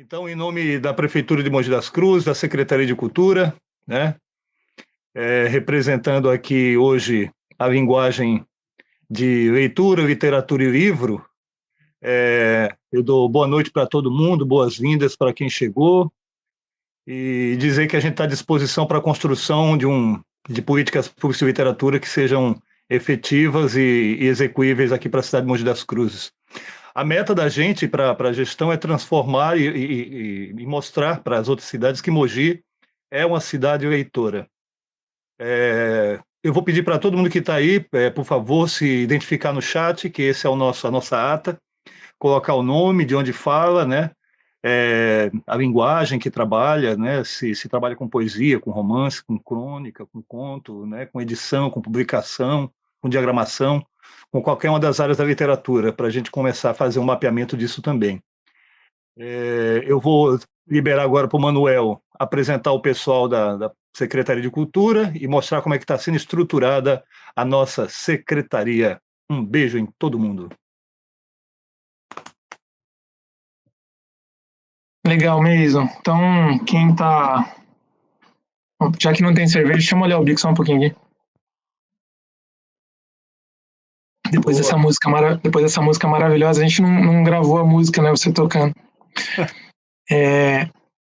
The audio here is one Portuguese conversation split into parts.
Então, em nome da Prefeitura de Mogi das Cruzes, da Secretaria de Cultura, né, representando aqui hoje a linguagem de leitura, literatura e livro, eu dou boa noite para todo mundo, boas-vindas para quem chegou, e dizer que a gente está à disposição para a construção de políticas públicas de literatura que sejam efetivas e execuíveis aqui para a cidade de Mogi das Cruzes. A meta da gente para a gestão é transformar e mostrar para as outras cidades que Mogi é uma cidade leitora. Eu vou pedir para todo mundo que está aí, por favor, se identificar no chat, que esse é a nossa ata, colocar o nome, de onde fala, né? A linguagem que trabalha, né? Se trabalha com poesia, com romance, com crônica, com conto, né? Com edição, com publicação, com diagramação, com qualquer uma das áreas da literatura, para a gente começar a fazer um mapeamento disso também. Eu vou liberar agora para o Manuel apresentar o pessoal da Secretaria de Cultura e mostrar como é que está sendo estruturada a nossa secretaria. Um beijo em todo mundo. Legal, Mason. Então, quem tá... Já que não tem cerveja, chama o Léo Bico só um pouquinho aqui. Depois dessa música maravilhosa, a gente não gravou a música, né? Você tocando.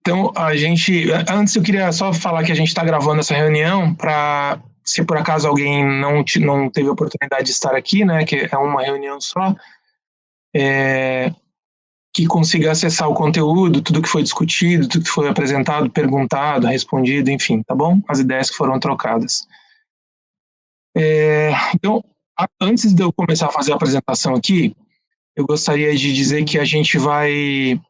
Então, antes eu queria só falar que a gente está gravando essa reunião para, se por acaso alguém não teve a oportunidade de estar aqui, né? Que é uma reunião só, que consiga acessar o conteúdo, tudo que foi discutido, tudo que foi apresentado, perguntado, respondido, enfim, tá bom? As ideias que foram trocadas. Então, antes de eu começar a fazer a apresentação aqui, eu gostaria de dizer que a gente vai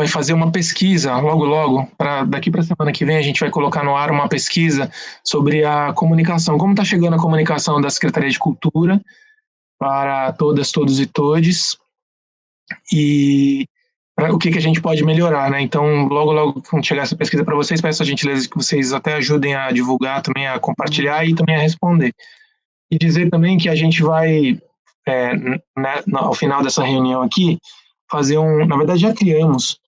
fazer uma pesquisa logo, daqui para a semana que vem a gente vai colocar no ar uma pesquisa sobre a comunicação, como está chegando a comunicação da Secretaria de Cultura para todas, todos e todes, e o que a gente pode melhorar, né? Então, logo quando chegar essa pesquisa para vocês, peço a gentileza que vocês até ajudem a divulgar, também a compartilhar e também a responder. E dizer também que a gente vai, ao final dessa reunião aqui, fazer na verdade já criamos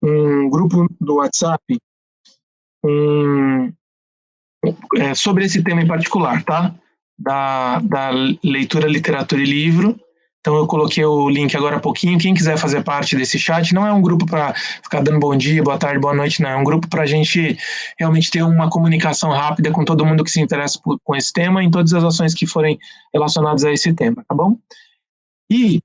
um grupo do WhatsApp sobre esse tema em particular, tá? Da leitura, literatura e livro. Então eu coloquei o link agora há pouquinho. Quem quiser fazer parte desse chat, não é um grupo para ficar dando bom dia, boa tarde, boa noite, não. É um grupo para a gente realmente ter uma comunicação rápida com todo mundo que se interessa com esse tema, em todas as ações que forem relacionadas a esse tema, tá bom? E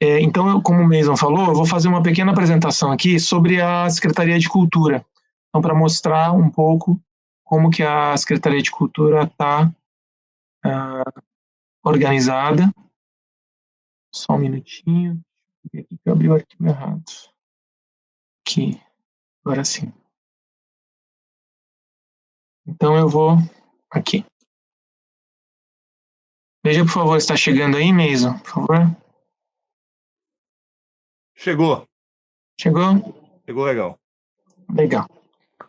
então, como o Mason falou, eu vou fazer uma pequena apresentação aqui sobre a Secretaria de Cultura. Então, para mostrar um pouco como que a Secretaria de Cultura está organizada. Só um minutinho. Aqui que eu abri o arquivo errado. Aqui. Agora sim. Então, eu vou aqui. Veja, por favor, se está chegando aí, Mason, por favor. Chegou. Chegou? Chegou legal. Legal.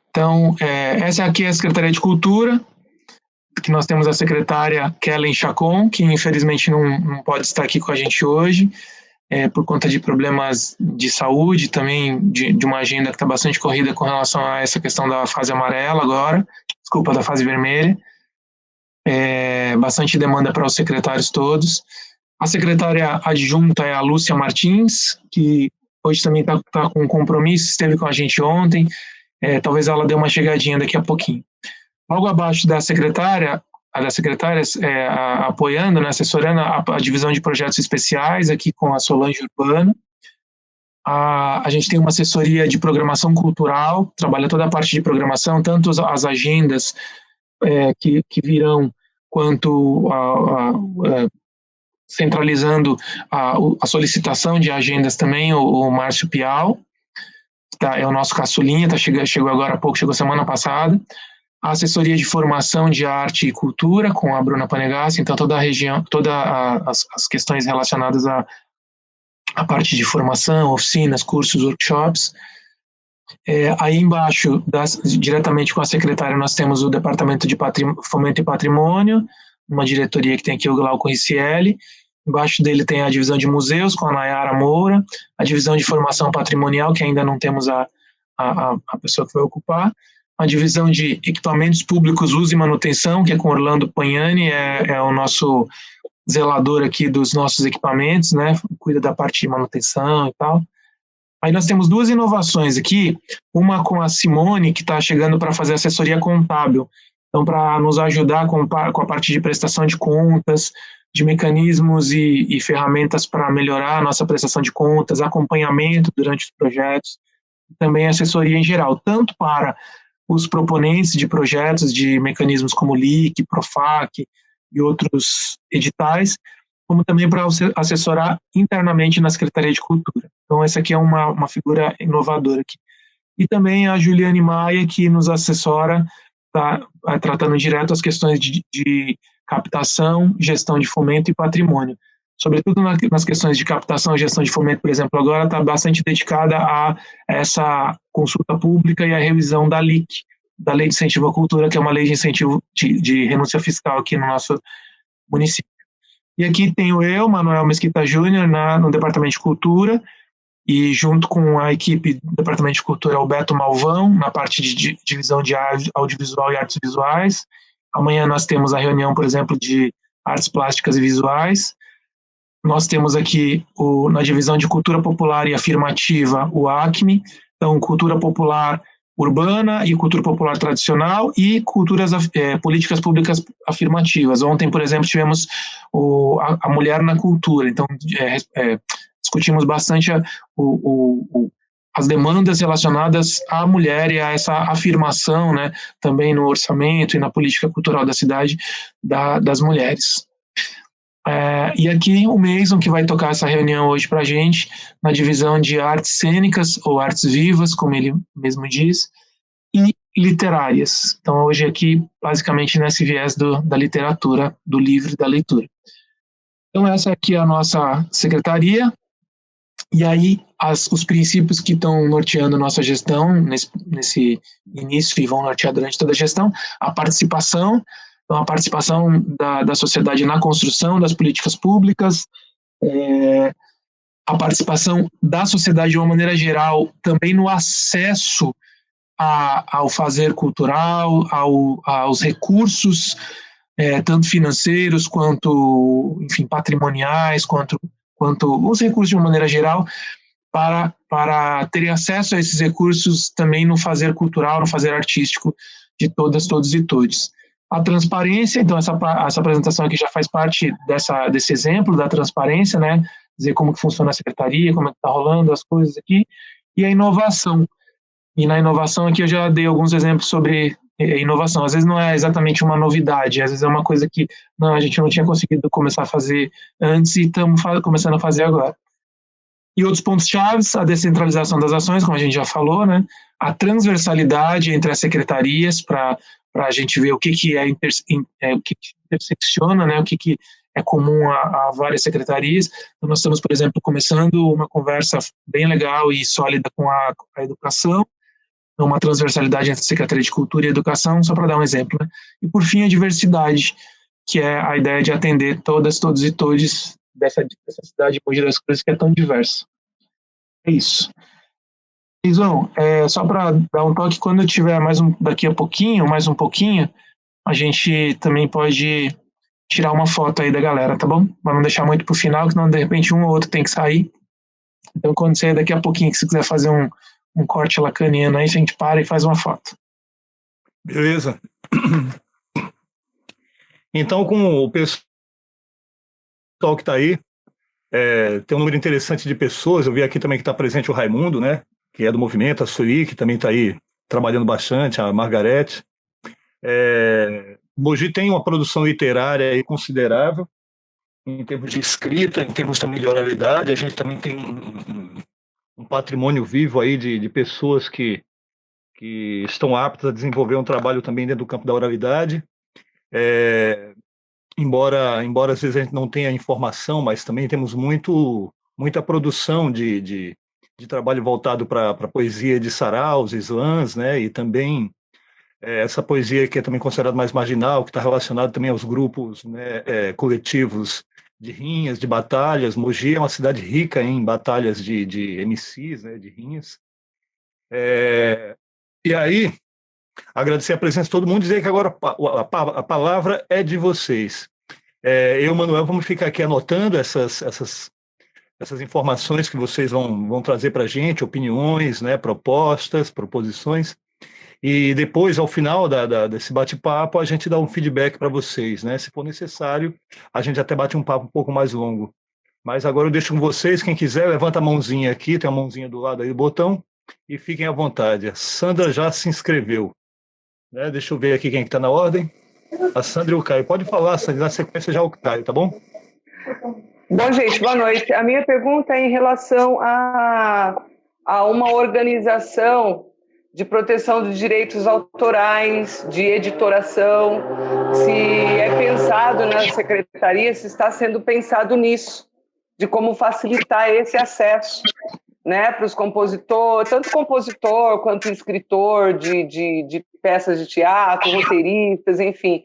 Então, essa aqui é a Secretaria de Cultura, que nós temos a secretária Kellen Chacon, que infelizmente não pode estar aqui com a gente hoje, por conta de problemas de saúde, também de uma agenda que está bastante corrida com relação a essa questão da fase amarela agora, da fase vermelha. Bastante demanda para os secretários todos. A secretária adjunta é a Lúcia Martins, que hoje também está com compromisso, esteve com a gente ontem, talvez ela dê uma chegadinha daqui a pouquinho. Logo abaixo da secretária, apoiando, né, assessorando a divisão de projetos especiais, aqui com a Solange Urbano. A gente tem uma assessoria de programação cultural, trabalha toda a parte de programação, tanto as agendas que virão, quanto centralizando a solicitação de agendas também, o Márcio Pial, é o nosso caçulinha, chegou agora há pouco, chegou semana passada. A assessoria de formação de arte e cultura, com a Bruna Panegassi, então toda a região, as questões relacionadas à parte de formação, oficinas, cursos, workshops. Aí embaixo, diretamente com a secretária, nós temos o Departamento de Fomento e Patrimônio, uma diretoria que tem aqui o Glauco Ricieli, Embaixo dele tem a divisão de museus, com a Nayara Moura, a divisão de formação patrimonial, que ainda não temos a pessoa que vai ocupar, a divisão de equipamentos públicos, uso e manutenção, que é com Orlando Pagnani, é o nosso zelador aqui dos nossos equipamentos, né, cuida da parte de manutenção e tal. Aí nós temos duas inovações aqui, uma com a Simone, que está chegando para fazer assessoria contábil, então para nos ajudar com a parte de prestação de contas, de mecanismos e ferramentas para melhorar a nossa prestação de contas, acompanhamento durante os projetos, e também assessoria em geral, tanto para os proponentes de projetos, de mecanismos como LIC, Profac e outros editais, como também para assessorar internamente na Secretaria de Cultura. Então, essa aqui é uma figura inovadora aqui. E também a Juliane Maia, que nos assessora, tá, tratando direto as questões de captação, gestão de fomento e patrimônio. Sobretudo nas questões de captação e gestão de fomento, por exemplo, agora está bastante dedicada a essa consulta pública e a revisão da LIC, da Lei de Incentivo à Cultura, que é uma lei de incentivo de renúncia fiscal aqui no nosso município. E aqui tenho eu, Manuel Mesquita Júnior, no Departamento de Cultura, e junto com a equipe do Departamento de Cultura, o Beto Malvão, na parte de divisão de audiovisual e artes visuais. Amanhã nós temos a reunião, por exemplo, de artes plásticas e visuais. Nós temos aqui, na divisão de cultura popular e afirmativa, o ACME, então cultura popular urbana e cultura popular tradicional e políticas públicas afirmativas. Ontem, por exemplo, tivemos a mulher na cultura, então discutimos bastante as demandas relacionadas à mulher e a essa afirmação, né, também no orçamento e na política cultural da cidade das mulheres. E aqui o Mason, que vai tocar essa reunião hoje para a gente, na divisão de artes cênicas, ou artes vivas, como ele mesmo diz, e literárias. Então, hoje aqui, basicamente, nesse viés da literatura, do livro e da leitura. Então, essa aqui é a nossa secretaria, e aí os princípios que estão norteando nossa gestão, nesse início, e vão nortear durante toda a gestão, a participação, então, a participação da sociedade na construção das políticas públicas, a participação da sociedade de uma maneira geral, também no acesso ao fazer cultural, aos recursos, tanto financeiros quanto, enfim, patrimoniais, quanto os recursos de uma maneira geral, para terem acesso a esses recursos também no fazer cultural, no fazer artístico de todas, todos e todes. A transparência, então essa apresentação aqui já faz parte desse exemplo da transparência, né? Dizer como que funciona a secretaria, como é que está rolando as coisas aqui, e a inovação. E na inovação aqui eu já dei alguns exemplos sobre inovação. Às vezes não é exatamente uma novidade, às vezes é uma coisa que a gente não tinha conseguido começar a fazer antes e estamos começando a fazer agora. E outros pontos-chave, a descentralização das ações, como a gente já falou, né? A transversalidade entre as secretarias para a gente ver o que intersecciona, né? O que é comum a várias secretarias. Então, nós estamos, por exemplo, começando uma conversa bem legal e sólida com a educação, uma transversalidade entre a Secretaria de Cultura e Educação, só para dar um exemplo, né? E, por fim, a diversidade, que é a ideia de atender todas, todos e todes dessa cidade de Mogi das Cruzes que é tão diversa. É isso. João, só para dar um toque, quando eu tiver daqui a pouquinho, mais um pouquinho, a gente também pode tirar uma foto aí da galera, tá bom? Para não deixar muito para o final, que senão de repente um ou outro tem que sair. Então, quando você daqui a pouquinho, que você quiser fazer um corte lacaniano aí, a gente para e faz uma foto. Beleza. Então, com o pessoal que está aí, tem um número interessante de pessoas. Eu vi aqui também que está presente o Raimundo, né? Que é do movimento, a Suí, que também está aí trabalhando bastante, a Margarete. Mogi tem uma produção literária aí considerável, em termos de escrita, em termos também de oralidade. A gente também tem um patrimônio vivo aí de pessoas que estão aptas a desenvolver um trabalho também dentro do campo da oralidade. Embora às vezes a gente não tenha informação, mas também temos muita produção de trabalho voltado para a poesia de saraus, slams, né? E também essa poesia que é também considerada mais marginal, que está relacionada também aos grupos, né, coletivos de rinhas, de batalhas. Mogi é uma cidade rica em batalhas de MCs, né, de rinhas. E aí, agradecer a presença de todo mundo, dizer que agora a palavra é de vocês. Eu e o Manuel vamos ficar aqui anotando essas informações que vocês vão trazer para a gente, opiniões, né, propostas, proposições, e depois, ao final desse bate-papo, a gente dá um feedback para vocês, né? Se for necessário, a gente até bate um papo um pouco mais longo. Mas agora eu deixo com vocês, quem quiser, levanta a mãozinha aqui, tem a mãozinha do lado aí do botão, e fiquem à vontade. A Sandra já se inscreveu, né? Deixa eu ver aqui quem está na ordem. A Sandra e o Caio. Pode falar, Sandra, na sequência já o Caio, tá bom? Bom, gente, boa noite. A minha pergunta é em relação a uma organização de proteção dos direitos autorais, de editoração, se é pensado na secretaria, se está sendo pensado nisso, de como facilitar esse acesso, né, para os compositores, tanto compositor quanto escritor de peças de teatro, roteiristas, enfim,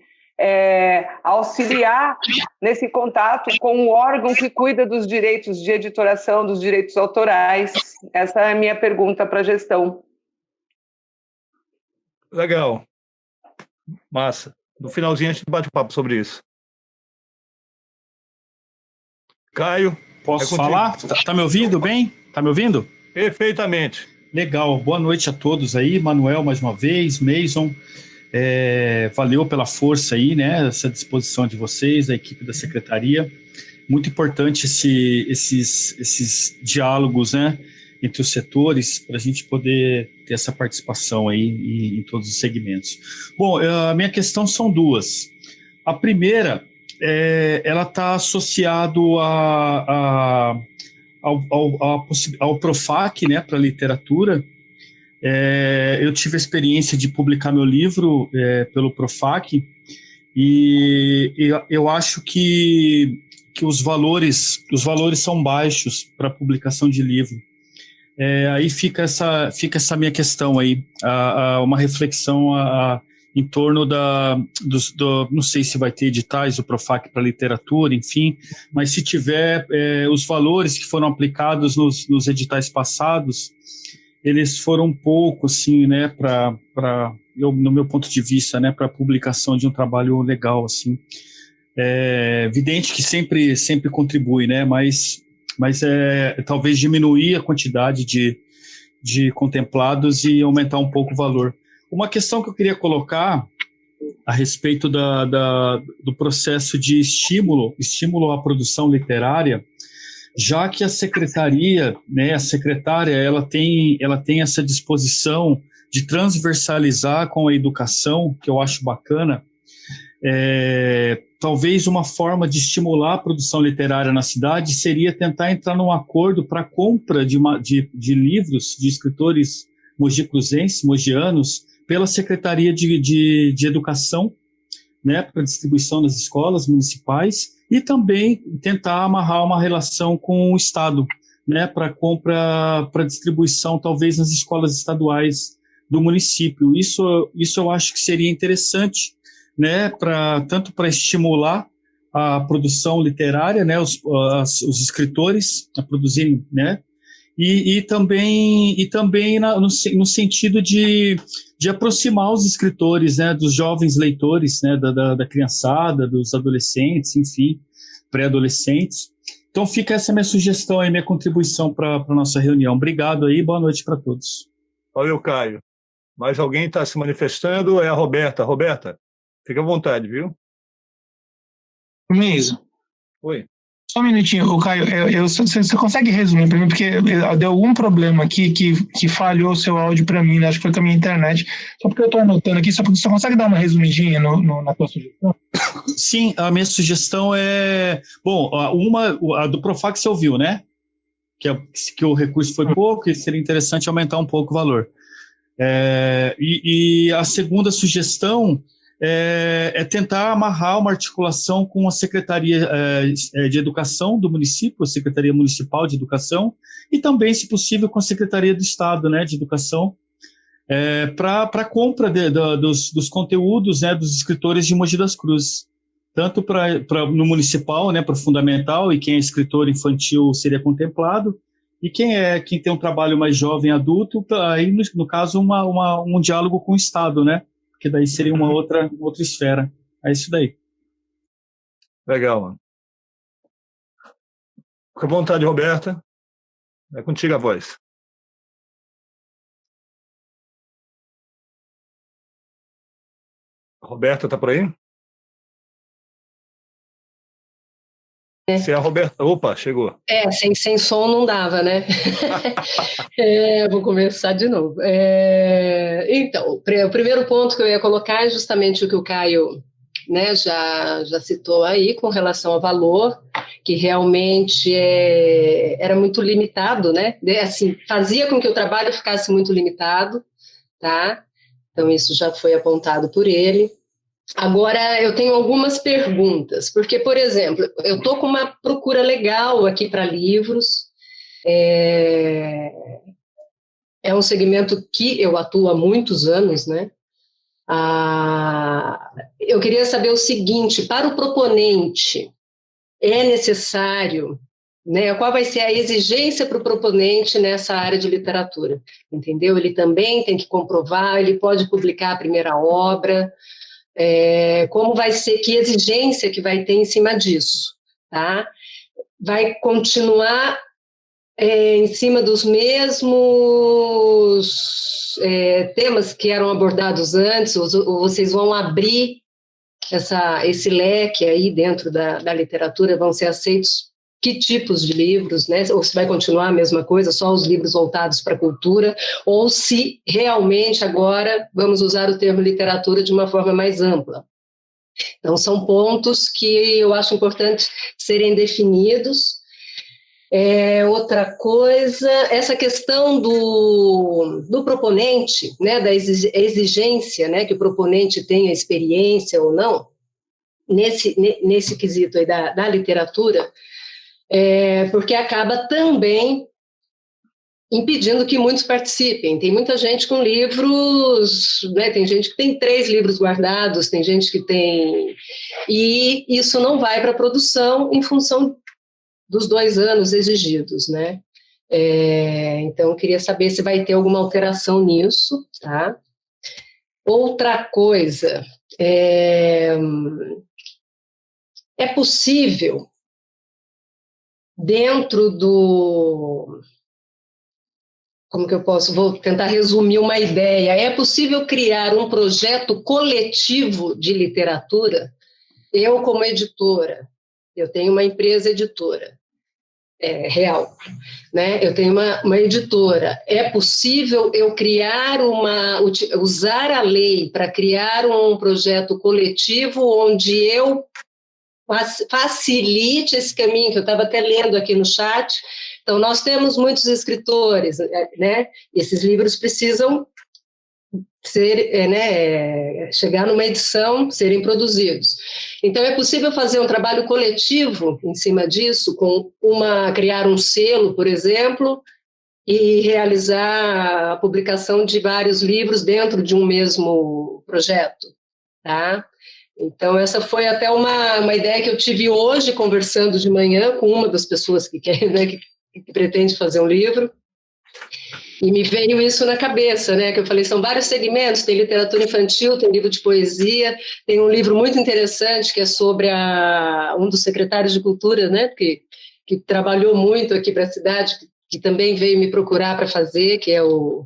auxiliar nesse contato com o órgão que cuida dos direitos de editoração, dos direitos autorais. Essa é a minha pergunta para a gestão. Legal. Massa. No finalzinho a gente bate um papo sobre isso. Caio. Posso falar? Tá me ouvindo bem? Tá me ouvindo? Perfeitamente. Legal. Boa noite a todos aí. Manuel, mais uma vez. Mason. Valeu pela força aí, né? Essa disposição de vocês, da equipe da secretaria. Muito importante esses diálogos, né? Entre os setores, para a gente poder ter essa participação aí em todos os segmentos. Bom, a minha questão são duas. A primeira, ela está associada ao Profac, né, para literatura. Eu tive a experiência de publicar meu livro pelo Profac e eu acho que os valores são baixos para publicação de livro. Aí fica essa minha questão aí, uma reflexão em torno não sei se vai ter editais do Profac para literatura, enfim, mas se tiver, os valores que foram aplicados nos editais passados, eles foram um pouco, assim, né, no meu ponto de vista, né, para a publicação de um trabalho legal, assim. É evidente que sempre contribui, né, mas talvez diminuir a quantidade de contemplados e aumentar um pouco o valor. Uma questão que eu queria colocar a respeito do processo de estímulo à produção literária, já que a secretaria, né, a secretária, ela tem essa disposição de transversalizar com a educação, que eu acho bacana. Talvez uma forma de estimular a produção literária na cidade seria tentar entrar num acordo para a compra de livros de escritores mogi-cruzenses, mogianos, pela Secretaria de Educação, né, para distribuição nas escolas municipais, e também tentar amarrar uma relação com o Estado, né, para compra, para distribuição, talvez nas escolas estaduais do município. Isso eu acho que seria interessante, né, tanto para estimular a produção literária, né, os escritores a produzirem, né, e também no sentido de aproximar os escritores, né, dos jovens leitores, né, da criançada, dos adolescentes, enfim, pré-adolescentes. Então fica essa minha sugestão aí, minha contribuição para a nossa reunião. Obrigado aí, boa noite para todos. Valeu, Caio. Mais alguém está se manifestando? É a Roberta. Roberta, fica à vontade, viu? Mesmo. Oi. Só um minutinho, Caio, você consegue resumir para mim, porque deu algum problema aqui que falhou o seu áudio para mim, né? Acho que foi com a minha internet, só porque eu estou anotando aqui, só porque você consegue dar uma resumidinha na tua sugestão? Sim, a minha sugestão bom, a do Profac você ouviu, né? Que o recurso foi pouco e seria interessante aumentar um pouco o valor. E a segunda sugestão é tentar amarrar uma articulação com a Secretaria de Educação do município, a Secretaria Municipal de Educação, e também, se possível, com a Secretaria do Estado, né, de Educação, para a compra dos conteúdos, né, dos escritores de Mogi das Cruzes. tanto no municipal, né, para o fundamental, e quem é escritor infantil seria contemplado, e quem tem um trabalho mais jovem, adulto, aí, no caso, um diálogo com o Estado, né? Que daí seria uma outra esfera. É isso daí. Legal, mano. Fica à vontade, Roberta. É contigo a voz. Roberta, tá por aí? Se é a Roberta... Opa, chegou. Sem som não dava, né? Vou começar de novo. Então, o primeiro ponto que eu ia colocar é justamente o que o Caio, né, já citou aí, com relação ao valor, que realmente era muito limitado, né? Assim, fazia com que o trabalho ficasse muito limitado, tá? Então, isso já foi apontado por ele. Agora, eu tenho algumas perguntas, porque, por exemplo, eu estou com uma procura legal aqui para livros, é um segmento que eu atuo há muitos anos, né? Eu queria saber o seguinte, para o proponente, é necessário, né? Qual vai ser a exigência para o proponente nessa área de literatura, entendeu? Ele também tem que comprovar, ele pode publicar a primeira obra, como vai ser, que exigência que vai ter em cima disso, tá? Vai continuar em cima dos mesmos temas que eram abordados antes, ou vocês vão abrir esse leque aí dentro da literatura, vão ser aceitos que tipos de livros, né? Ou se vai continuar a mesma coisa, só os livros voltados para a cultura, ou se realmente agora vamos usar o termo literatura de uma forma mais ampla. Então, são pontos que eu acho importante serem definidos. Outra coisa, essa questão do proponente, né, da exigência, né, que o proponente tenha experiência ou não, nesse quesito aí da literatura, porque acaba também impedindo que muitos participem. Tem muita gente com livros, né? Tem gente que tem 3 livros guardados, tem gente que tem... E isso não vai para a produção em função dos 2 anos exigidos, né? Então, eu queria saber se vai ter alguma alteração nisso, tá? Outra coisa, é possível, dentro do... Como que eu posso... Vou tentar resumir uma ideia. É possível criar um projeto coletivo de literatura? Eu, como editora, eu tenho uma empresa editora, real, né? Eu tenho uma editora. É possível eu usar a lei para criar um projeto coletivo onde eu facilite esse caminho, que eu estava até lendo aqui no chat. Então, nós temos muitos escritores, né? Esses livros precisam chegar numa edição, serem produzidos. Então, é possível fazer um trabalho coletivo em cima disso, criar um selo, por exemplo, e realizar a publicação de vários livros dentro de um mesmo projeto, tá? Então, essa foi até uma ideia que eu tive hoje, conversando de manhã com uma das pessoas que quer, né, que pretende fazer um livro, e me veio isso na cabeça, né, que eu falei, são vários segmentos, tem literatura infantil, tem livro de poesia, tem um livro muito interessante que é sobre um dos secretários de cultura, né, que trabalhou muito aqui para a cidade, que também veio me procurar para fazer, que é o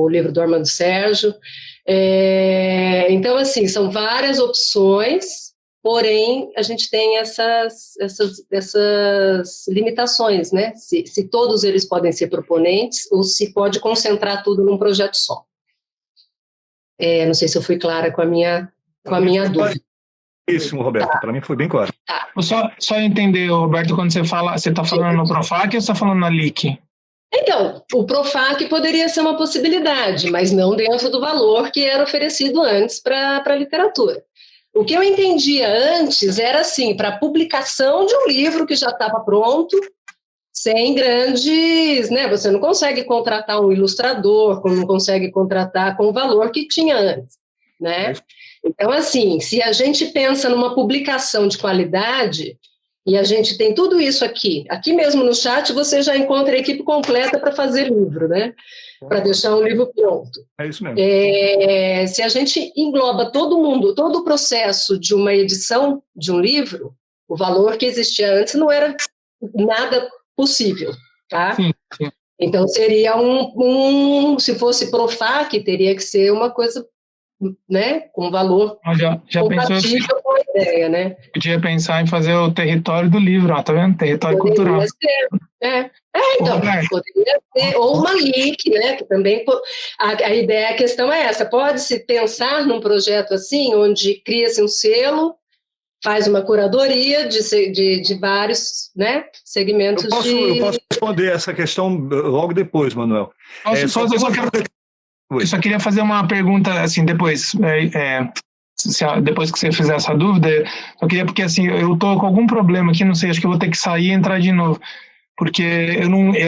livro do Armando Sérgio. Então, assim, são várias opções, porém, a gente tem essas limitações, né? Se todos eles podem ser proponentes ou se pode concentrar tudo num projeto só. Não sei se eu fui clara com a minha dúvida. Isso, Roberto, para mim foi bem claro. Tá. Só entender, Roberto, quando você está falando no Profac ou você está falando na LIC? Então, o Profac poderia ser uma possibilidade, mas não dentro do valor que era oferecido antes para a literatura. O que eu entendia antes era assim, para a publicação de um livro que já estava pronto, sem grandes, né? Você não consegue contratar um ilustrador, não consegue contratar com o valor que tinha antes, né? Então, assim, se a gente pensa numa publicação de qualidade, e a gente tem tudo isso aqui mesmo no chat você já encontra a equipe completa para fazer livro, né? Para deixar um livro pronto. É isso mesmo. Se a gente engloba todo mundo, todo o processo de uma edição de um livro, o valor que existia antes não era nada possível, tá? Sim, sim. Então, seria se fosse Profac, teria que ser uma coisa, né, com valor Já compatível pensou, com a ideia, né? podia pensar em fazer o território do livro, ó, tá vendo? Território cultural. Então, poderia ser, ou uma LIC, né, que também, a ideia, a questão é essa, pode-se pensar num projeto assim, onde cria-se um selo, faz uma curadoria de vários, né, segmentos eu posso responder essa questão logo depois, Manuel. Eu só queria fazer uma pergunta, assim, depois que você fizer essa dúvida, eu queria, porque, assim, eu tô com algum problema aqui, não sei, acho que eu vou ter que sair e entrar de novo, porque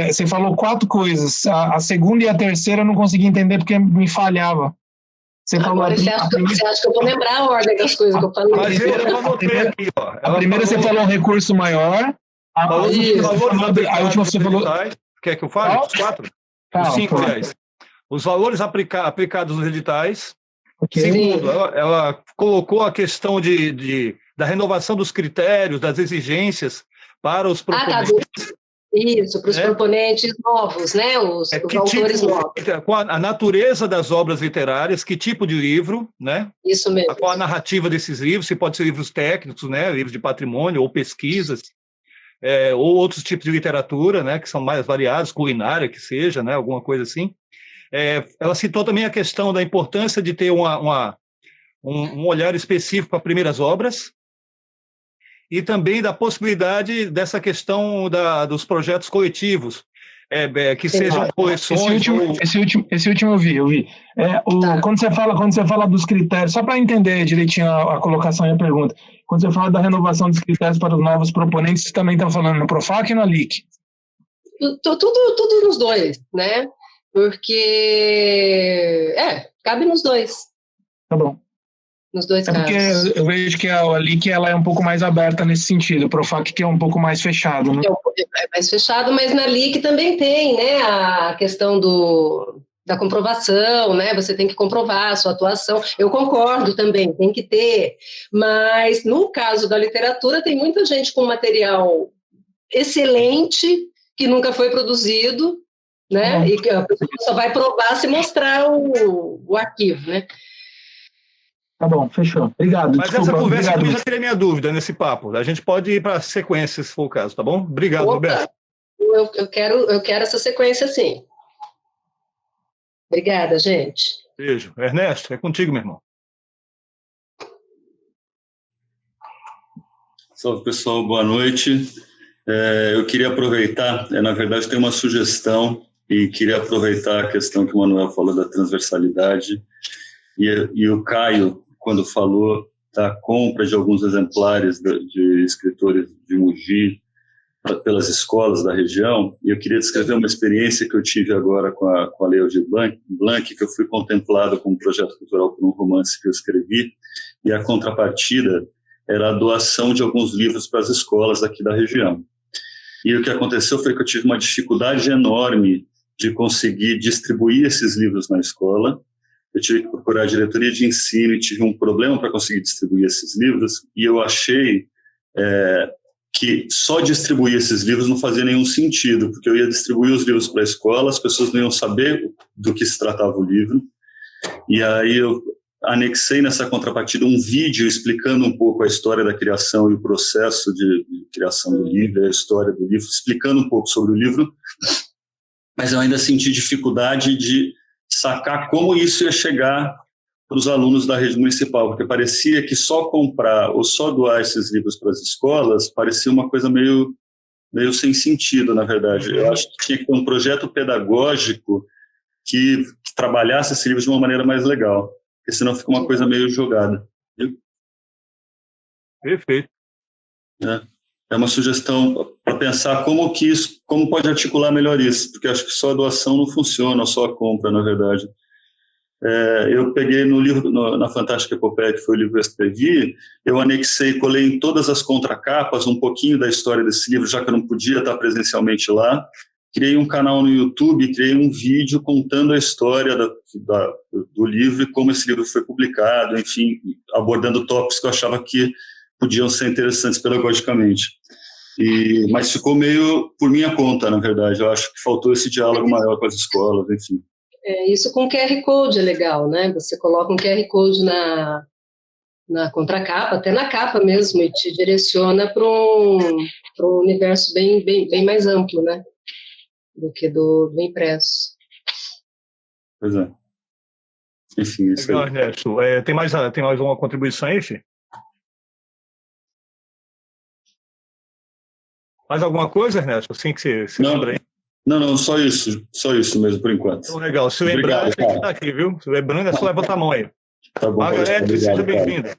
você falou 4 coisas, a segunda e a terceira eu não consegui entender porque me falhava. Agora você acha que eu vou lembrar a ordem das coisas que eu falei? Mas eu anotei aqui, ó. A primeira você falou um recurso maior. A última você falou... Quer que eu fale? Os 4? Os 5, aliás. Os valores aplicados nos editais. Okay. Segundo, ela colocou a questão da renovação dos critérios, das exigências para os proponentes. Isso, para os proponentes novos, né? Os autores novos. Com a natureza das obras literárias, que tipo de livro, né? Isso mesmo. Qual a narrativa desses livros, se pode ser livros técnicos, né? Livros de patrimônio ou pesquisas, ou outros tipos de literatura, né? Que são mais variados, culinária que seja, né? Alguma coisa assim. Ela citou também a questão da importância de ter um olhar específico para primeiras obras, e também da possibilidade dessa questão dos projetos coletivos, que sejam coleções... Esse último eu vi. Quando você fala dos critérios, só para entender direitinho a colocação e a pergunta, quando você fala da renovação dos critérios para os novos proponentes, você também está falando no Profac e na LIC? Tudo nos dois, né? Porque, cabe nos dois. Tá bom. Nos dois casos. Porque eu vejo que a LIC ela é um pouco mais aberta nesse sentido, o Profac que é um pouco mais fechado, né? É mais fechado, mas na LIC também tem, né, a questão da comprovação, né? Você tem que comprovar a sua atuação. Eu concordo também, tem que ter. Mas no caso da literatura, tem muita gente com material excelente que nunca foi produzido, né? E que a pessoa só vai provar se mostrar o arquivo, né? Tá bom, fechou. Obrigado. Mas essa conversa já seria minha dúvida nesse papo. A gente pode ir para a sequência, se for o caso, tá bom? Obrigado, Roberto. Eu quero essa sequência, sim. Obrigada, gente. Beijo. Ernesto, é contigo, meu irmão. Salve, pessoal. Boa noite. Eu queria aproveitar, na verdade, tem uma sugestão e queria aproveitar a questão que o Manuel falou da transversalidade e o Caio, quando falou da compra de alguns exemplares de escritores de Mogi pelas escolas da região, e eu queria descrever uma experiência que eu tive agora com a Lei Aldir Blanc, que eu fui contemplado com um projeto cultural por um romance que eu escrevi, e a contrapartida era a doação de alguns livros para as escolas aqui da região. E o que aconteceu foi que eu tive uma dificuldade enorme de conseguir distribuir esses livros na escola. Eu tive que procurar a diretoria de ensino e tive um problema para conseguir distribuir esses livros, e eu achei que só distribuir esses livros não fazia nenhum sentido, porque eu ia distribuir os livros para a escola, as pessoas não iam saber do que se tratava o livro, e aí eu anexei nessa contrapartida um vídeo explicando um pouco a história da criação e o processo de criação do livro, a história do livro, explicando um pouco sobre o livro, mas eu ainda senti dificuldade de sacar como isso ia chegar para os alunos da rede municipal, porque parecia que só comprar ou só doar esses livros para as escolas parecia uma coisa meio sem sentido, na verdade. Eu acho que tinha que ter um projeto pedagógico que trabalhasse esse livro de uma maneira mais legal, porque senão fica uma coisa meio jogada. Perfeito. É uma sugestão para pensar como pode articular melhor isso, porque acho que só a doação não funciona, só a compra, na verdade. Eu peguei no livro, na Fantástica Epopeia, que foi o livro que eu escrevi, eu anexei, colei em todas as contracapas um pouquinho da história desse livro, já que eu não podia estar presencialmente lá. Criei um canal no YouTube, criei um vídeo contando a história do livro e como esse livro foi publicado, enfim, abordando tópicos que eu achava que podiam ser interessantes pedagogicamente. Mas ficou meio por minha conta, na verdade. Eu acho que faltou esse diálogo maior com as escolas, enfim. Isso com QR Code é legal, né? Você coloca um QR Code na contracapa, até na capa mesmo, e te direciona para um universo bem mais amplo, né? Do que do impresso. Pois é. Enfim, isso legal, aí. Ernesto. Tem mais uma contribuição aí, Fê? Mais alguma coisa, Ernesto? Assim que você lembra aí? Não, só isso mesmo, por enquanto. Então, legal. Se lembrar, a gente está aqui, viu? Se lembrando, é só levantar a mão aí. Tá bom. Margarete, seja bem-vinda.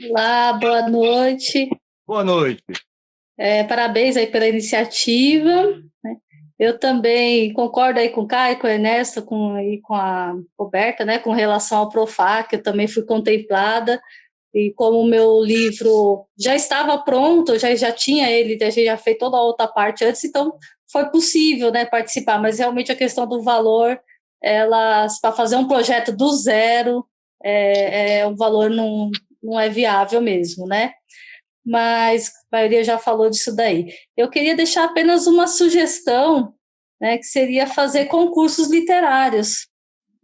Olá, boa noite. Boa noite. Parabéns aí pela iniciativa. Né? Eu também concordo aí com o Caio, com o Ernesto, com a Roberta, né, com relação ao Profac, eu também fui contemplada, e como o meu livro já estava pronto, já tinha ele, a gente já fez toda a outra parte antes, então foi possível, né, participar, mas realmente a questão do valor, para fazer um projeto do zero, o valor não é viável mesmo, né? Mas a maioria já falou disso daí. Eu queria deixar apenas uma sugestão, né, que seria fazer concursos literários,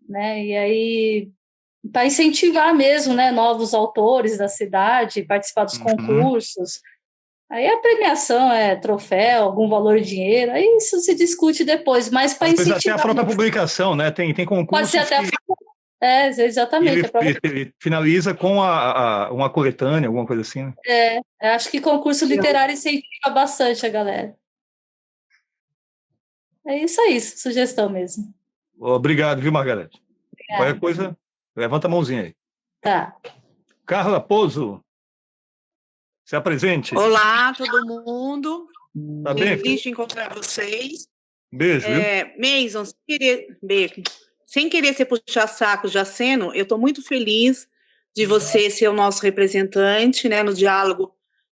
né, e aí para incentivar mesmo, né, novos autores da cidade, participar dos concursos. Aí a premiação é troféu, algum valor de dinheiro, aí isso se discute depois, mas para incentivar... Pode ser até a própria publicação, né? Tem concursos... Pode ser até exatamente. Ele finaliza com uma coletânea, alguma coisa assim. Né? Acho que concurso literário incentiva bastante a galera. É isso aí, sugestão mesmo. Obrigado, viu, Margarete? Qualquer coisa, levanta a mãozinha aí. Tá. Carla Pouso, se apresente. Olá, todo mundo. Tá bem? Feliz de encontrar vocês. Beijo. Mason, sem querer ser puxa-saco de aceno, eu estou muito feliz de você ser o nosso representante, né, no diálogo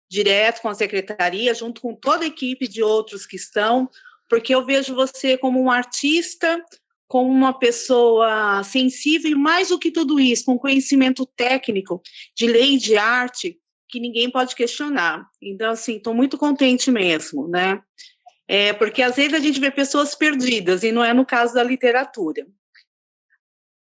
direto com a secretaria, junto com toda a equipe de outros que estão, porque eu vejo você como um artista, como uma pessoa sensível e, mais do que tudo isso, com conhecimento técnico de lei de arte que ninguém pode questionar. Então, assim, estou muito contente mesmo, né? Porque às vezes a gente vê pessoas perdidas, e não é no caso da literatura.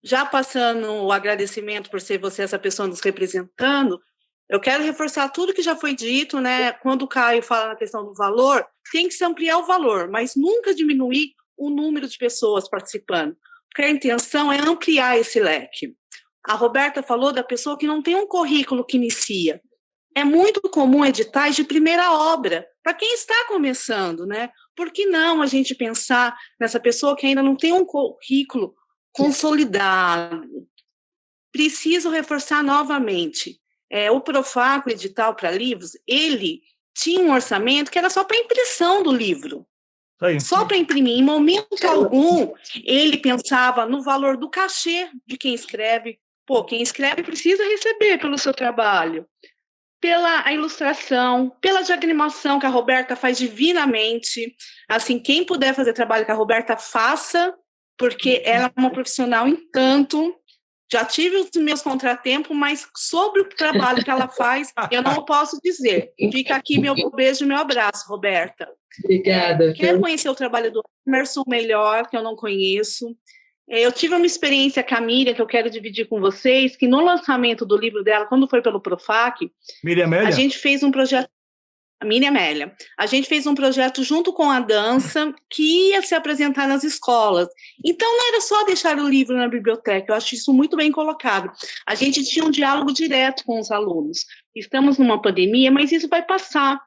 Já passando o agradecimento por ser você essa pessoa nos representando, eu quero reforçar tudo que já foi dito, né? Quando o Caio fala na questão do valor, tem que se ampliar o valor, mas nunca diminuir o número de pessoas participando, porque a intenção é ampliar esse leque. A Roberta falou da pessoa que não tem um currículo que inicia. É muito comum editais de primeira obra, para quem está começando, né? Por que não a gente pensar nessa pessoa que ainda não tem um currículo consolidado? Preciso reforçar novamente. O Profac, o edital para livros, ele tinha um orçamento que era só para impressão do livro. Só para imprimir. Em momento algum, ele pensava no valor do cachê de quem escreve. Quem escreve precisa receber pelo seu trabalho. Pela ilustração, pela diagramação que a Roberta faz divinamente. Assim, quem puder fazer trabalho que a Roberta faça, porque ela é uma profissional em tanto. Já tive os meus contratempos, mas sobre o trabalho que ela faz, eu não posso dizer. Fica aqui meu beijo e meu abraço, Roberta. Obrigada. Quero conhecer o trabalho do Emerson melhor, que eu não conheço. Eu tive uma experiência com a Miriam, que eu quero dividir com vocês, que no lançamento do livro dela, quando foi pelo Profac, a gente fez um projeto... A Miriam Amélia. A gente fez um projeto junto com a dança que ia se apresentar nas escolas. Então, não era só deixar o livro na biblioteca, eu acho isso muito bem colocado. A gente tinha um diálogo direto com os alunos. Estamos numa pandemia, mas isso vai passar.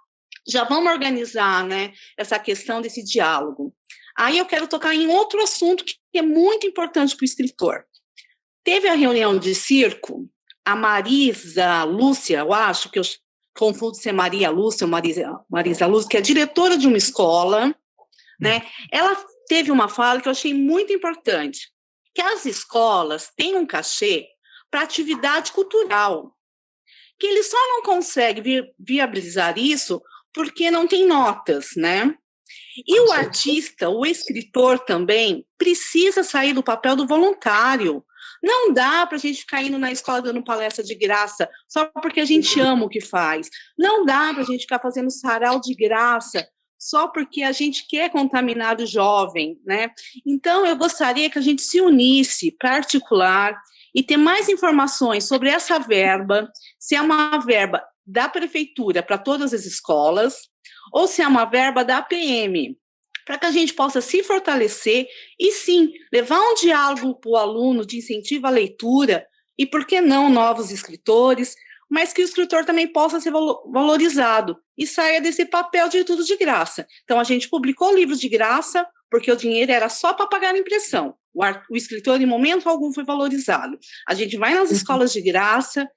Já vamos organizar, né, essa questão desse diálogo. Aí eu quero tocar em outro assunto que é muito importante para o escritor. Teve a reunião de circo, a Marisa Lúcia, eu acho que eu confundo se é Maria Lúcia ou Marisa Lúcia, que é diretora de uma escola, né? Ela teve uma fala que eu achei muito importante, que as escolas têm um cachê para atividade cultural, que eles só não conseguem viabilizar isso porque não tem notas, né? E o artista, o escritor também, precisa sair do papel do voluntário. Não dá para a gente ficar indo na escola dando palestra de graça só porque a gente ama o que faz. Não dá para a gente ficar fazendo sarau de graça só porque a gente quer contaminar o jovem, né? Então, eu gostaria que a gente se unisse para articular e ter mais informações sobre essa verba, se é uma verba da prefeitura para todas as escolas, ou se é uma verba da APM, para que a gente possa se fortalecer e, sim, levar um diálogo para o aluno de incentivo à leitura e, por que não, novos escritores, mas que o escritor também possa ser valorizado e saia desse papel de tudo de graça. Então, a gente publicou livros de graça, porque o dinheiro era só para pagar a impressão. O escritor, em momento algum, foi valorizado. A gente vai nas escolas de graça,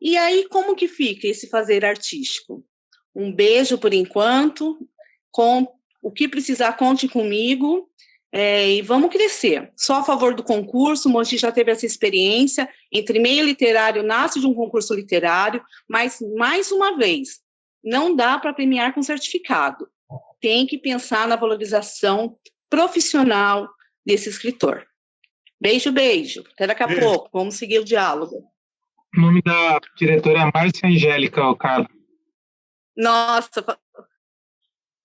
e aí como que fica esse fazer artístico? Um beijo por enquanto, com o que precisar, conte comigo, e vamos crescer. Só a favor do concurso, o Mogi já teve essa experiência, entre meio literário nasce de um concurso literário, mas, mais uma vez, não dá para premiar com certificado. Tem que pensar na valorização profissional desse escritor. Beijo, beijo. Até daqui a pouco. Vamos seguir o diálogo. O nome da diretora é Márcia Angélica, Carla. Nossa,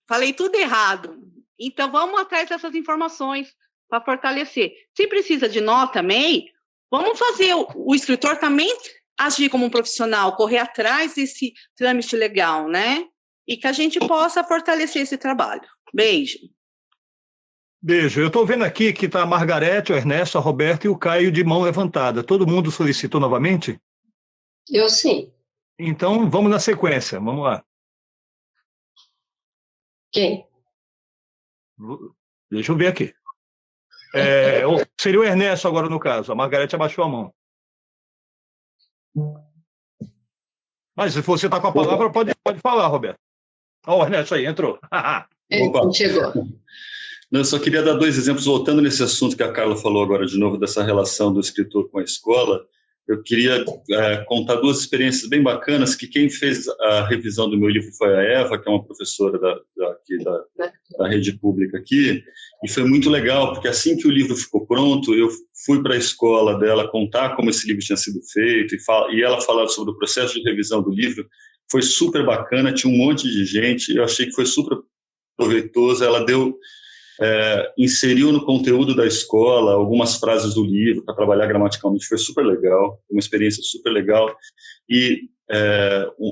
falei tudo errado. Então, vamos atrás dessas informações para fortalecer. Se precisa de nota, MEI, vamos fazer o escritor também agir como um profissional, correr atrás desse trâmite legal, né? E que a gente possa fortalecer esse trabalho. Beijo. Beijo. Eu estou vendo aqui que está a Margarete, o Ernesto, a Roberta e o Caio de mão levantada. Todo mundo solicitou novamente? Eu sim. Então, vamos na sequência. Vamos lá. Quem? Deixa eu ver aqui. Seria o Ernesto agora, no caso. A Margarete abaixou a mão. Mas se você está com a palavra, pode falar, Roberto. Ó, o Ernesto aí, entrou. Opa. Chegou. Eu só queria dar 2 exemplos, voltando nesse assunto que a Carla falou agora de novo, dessa relação do escritor com a escola. Eu queria contar 2 experiências bem bacanas, que quem fez a revisão do meu livro foi a Eva, que é uma professora da rede pública aqui, e foi muito legal, porque assim que o livro ficou pronto, eu fui para a escola dela contar como esse livro tinha sido feito, e ela falar sobre o processo de revisão do livro. Foi super bacana, tinha um monte de gente, eu achei que foi super proveitoso. Ela inseriu no conteúdo da escola algumas frases do livro para trabalhar gramaticalmente, foi super legal, uma experiência super legal. E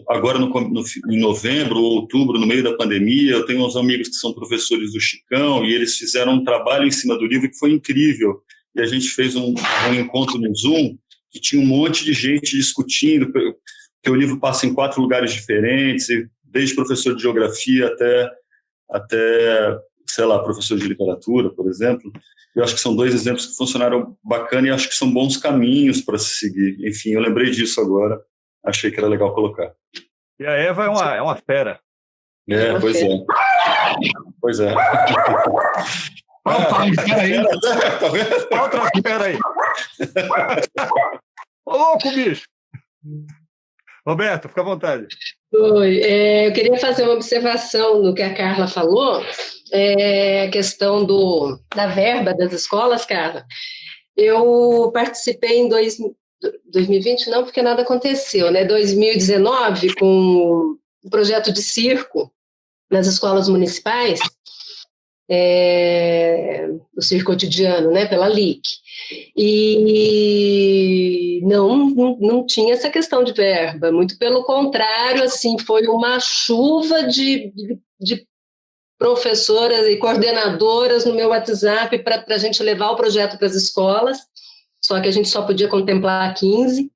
agora em novembro ou outubro, no meio da pandemia, eu tenho uns amigos que são professores do Chicão e eles fizeram um trabalho em cima do livro que foi incrível, e a gente fez um encontro no Zoom que tinha um monte de gente discutindo, porque o livro passa em 4 lugares diferentes, desde professor de geografia até sei lá, professor de literatura, por exemplo. Eu acho que são 2 exemplos que funcionaram bacana e acho que são bons caminhos para se seguir. Enfim, eu lembrei disso agora, achei que era legal colocar. E a Eva é uma fera. Pois é. Pois é. Outra fera aí. Ô, louco, bicho! Roberto, fica à vontade. Oi, eu queria fazer uma observação no que a Carla falou, a questão da verba das escolas, Carla. Eu participei em 2020, não, porque nada aconteceu, né? 2019, com o projeto de circo nas escolas municipais, o circo cotidiano, né, pela LIC. E não tinha essa questão de verba, muito pelo contrário, assim, foi uma chuva de professoras e coordenadoras no meu WhatsApp para a gente levar o projeto para as escolas, só que a gente só podia contemplar 15,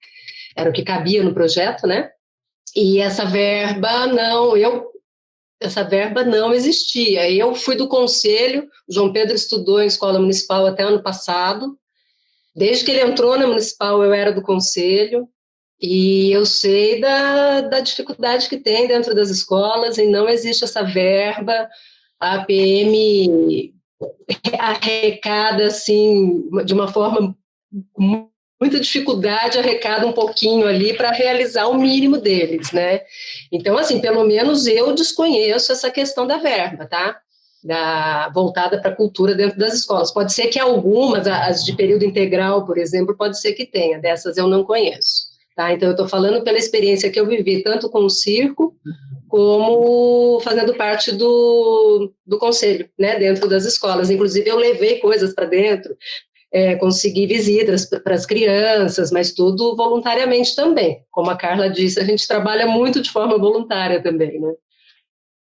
era o que cabia no projeto, né? E essa verba não existia. Eu fui do conselho, o João Pedro estudou em escola municipal até ano passado. Desde que ele entrou na municipal, eu era do conselho, e eu sei da dificuldade que tem dentro das escolas, e não existe essa verba. A APM arrecada, assim, de uma forma com muita dificuldade, arrecada um pouquinho ali para realizar o mínimo deles, né? Então, assim, pelo menos eu desconheço essa questão da verba, tá? Voltada para a cultura dentro das escolas. Pode ser que algumas, as de período integral, por exemplo, pode ser que tenha, dessas eu não conheço, tá? Então, eu estou falando pela experiência que eu vivi, tanto com o circo, como fazendo parte do conselho, né, dentro das escolas. Inclusive, eu levei coisas para dentro, consegui visitas para as crianças, mas tudo voluntariamente também. Como a Carla disse, a gente trabalha muito de forma voluntária também, né?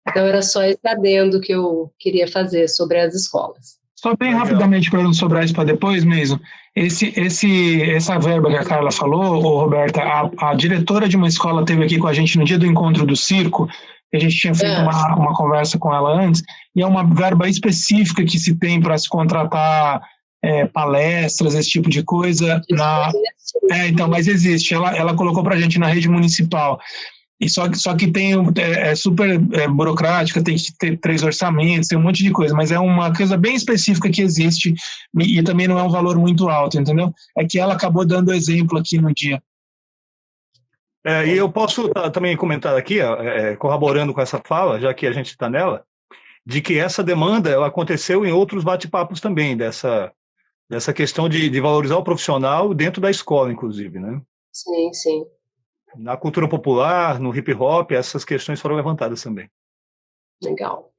Então, era só esse adendo que eu queria fazer sobre as escolas. Só bem rapidamente, para não sobrar isso para depois mesmo, essa verba que a Carla falou, Roberta, a diretora de uma escola esteve aqui com a gente no dia do encontro do circo, a gente tinha feito uma conversa com ela antes, e é uma verba específica que se tem para se contratar palestras, esse tipo de coisa. Então, mas existe, ela colocou para a gente na rede municipal. E só que é super burocrática, tem que ter 3 orçamentos, tem um monte de coisa, mas é uma coisa bem específica que existe e também não é um valor muito alto, entendeu? É que ela acabou dando exemplo aqui no dia. E eu posso também comentar aqui, corroborando com essa fala, já que a gente está nela, de que essa demanda ela aconteceu em outros bate-papos também, dessa questão de valorizar o profissional dentro da escola, inclusive, né? Sim, sim. Na cultura popular, no hip-hop, essas questões foram levantadas também. Legal.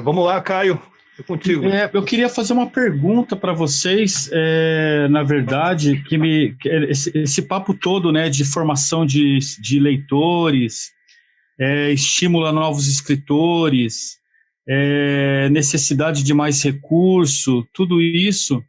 Vamos lá, Caio, é contigo. Eu queria fazer uma pergunta para vocês, na verdade, esse papo todo, né, de formação de leitores, estímulo a novos escritores, necessidade de mais recurso, tudo isso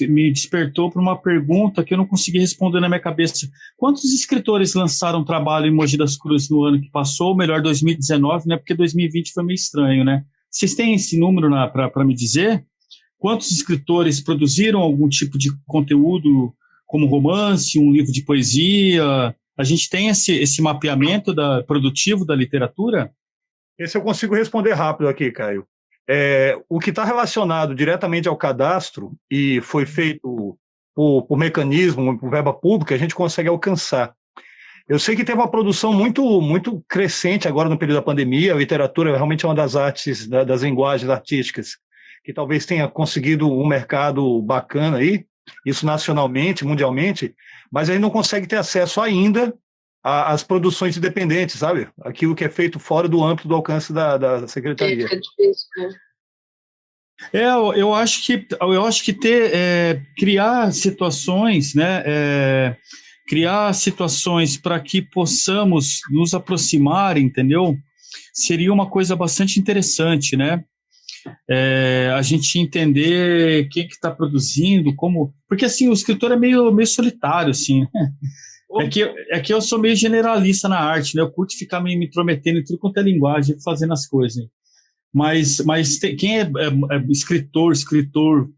me despertou para uma pergunta que eu não consegui responder na minha cabeça. Quantos escritores lançaram trabalho em Mogi das Cruzes no ano que passou, ou melhor, 2019, né? Porque 2020 foi meio estranho, né? Vocês têm esse número para me dizer? Quantos escritores produziram algum tipo de conteúdo, como romance, um livro de poesia? A gente tem esse mapeamento produtivo da literatura? Esse eu consigo responder rápido aqui, Caio. O que está relacionado diretamente ao cadastro e foi feito por mecanismo, por verba pública, a gente consegue alcançar. Eu sei que teve uma produção muito, muito crescente agora no período da pandemia. A literatura realmente é uma das artes, das linguagens artísticas, que talvez tenha conseguido um mercado bacana aí, isso nacionalmente, mundialmente, mas a gente não consegue ter acesso ainda às produções independentes, sabe? Aquilo que é feito fora do âmbito do alcance da Secretaria. Fica difícil, né? Eu acho que criar situações, né? Criar situações para que possamos nos aproximar, entendeu? Seria uma coisa bastante interessante, né? A gente entender quem que está produzindo, como... Porque, assim, o escritor é meio solitário, assim. É que eu sou meio generalista na arte, né? Eu curto ficar me intrometendo em tudo quanto é linguagem, fazendo as coisas. Mas quem é escritor, escritor,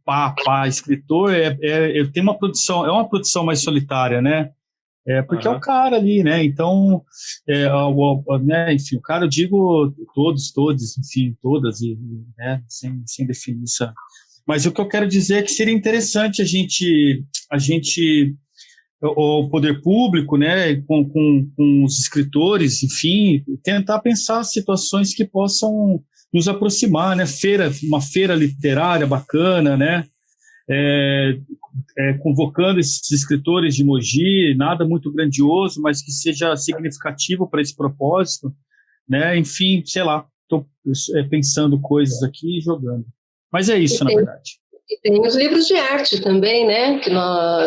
tem uma produção mais solitária, né? Porque é o cara ali, né? Então, né? Enfim, o cara, eu digo todos, enfim, todas, né? Sem definir isso. Mas o que eu quero dizer é que seria interessante a gente o poder público, né? Com os escritores, enfim, tentar pensar situações que possam nos aproximar, né? Uma feira literária bacana, né? Convocando esses escritores de Mogi, nada muito grandioso, mas que seja significativo para esse propósito, né? Enfim, sei lá, estou pensando coisas aqui e jogando. Mas é isso, na verdade. E tem os livros de arte também, né? Que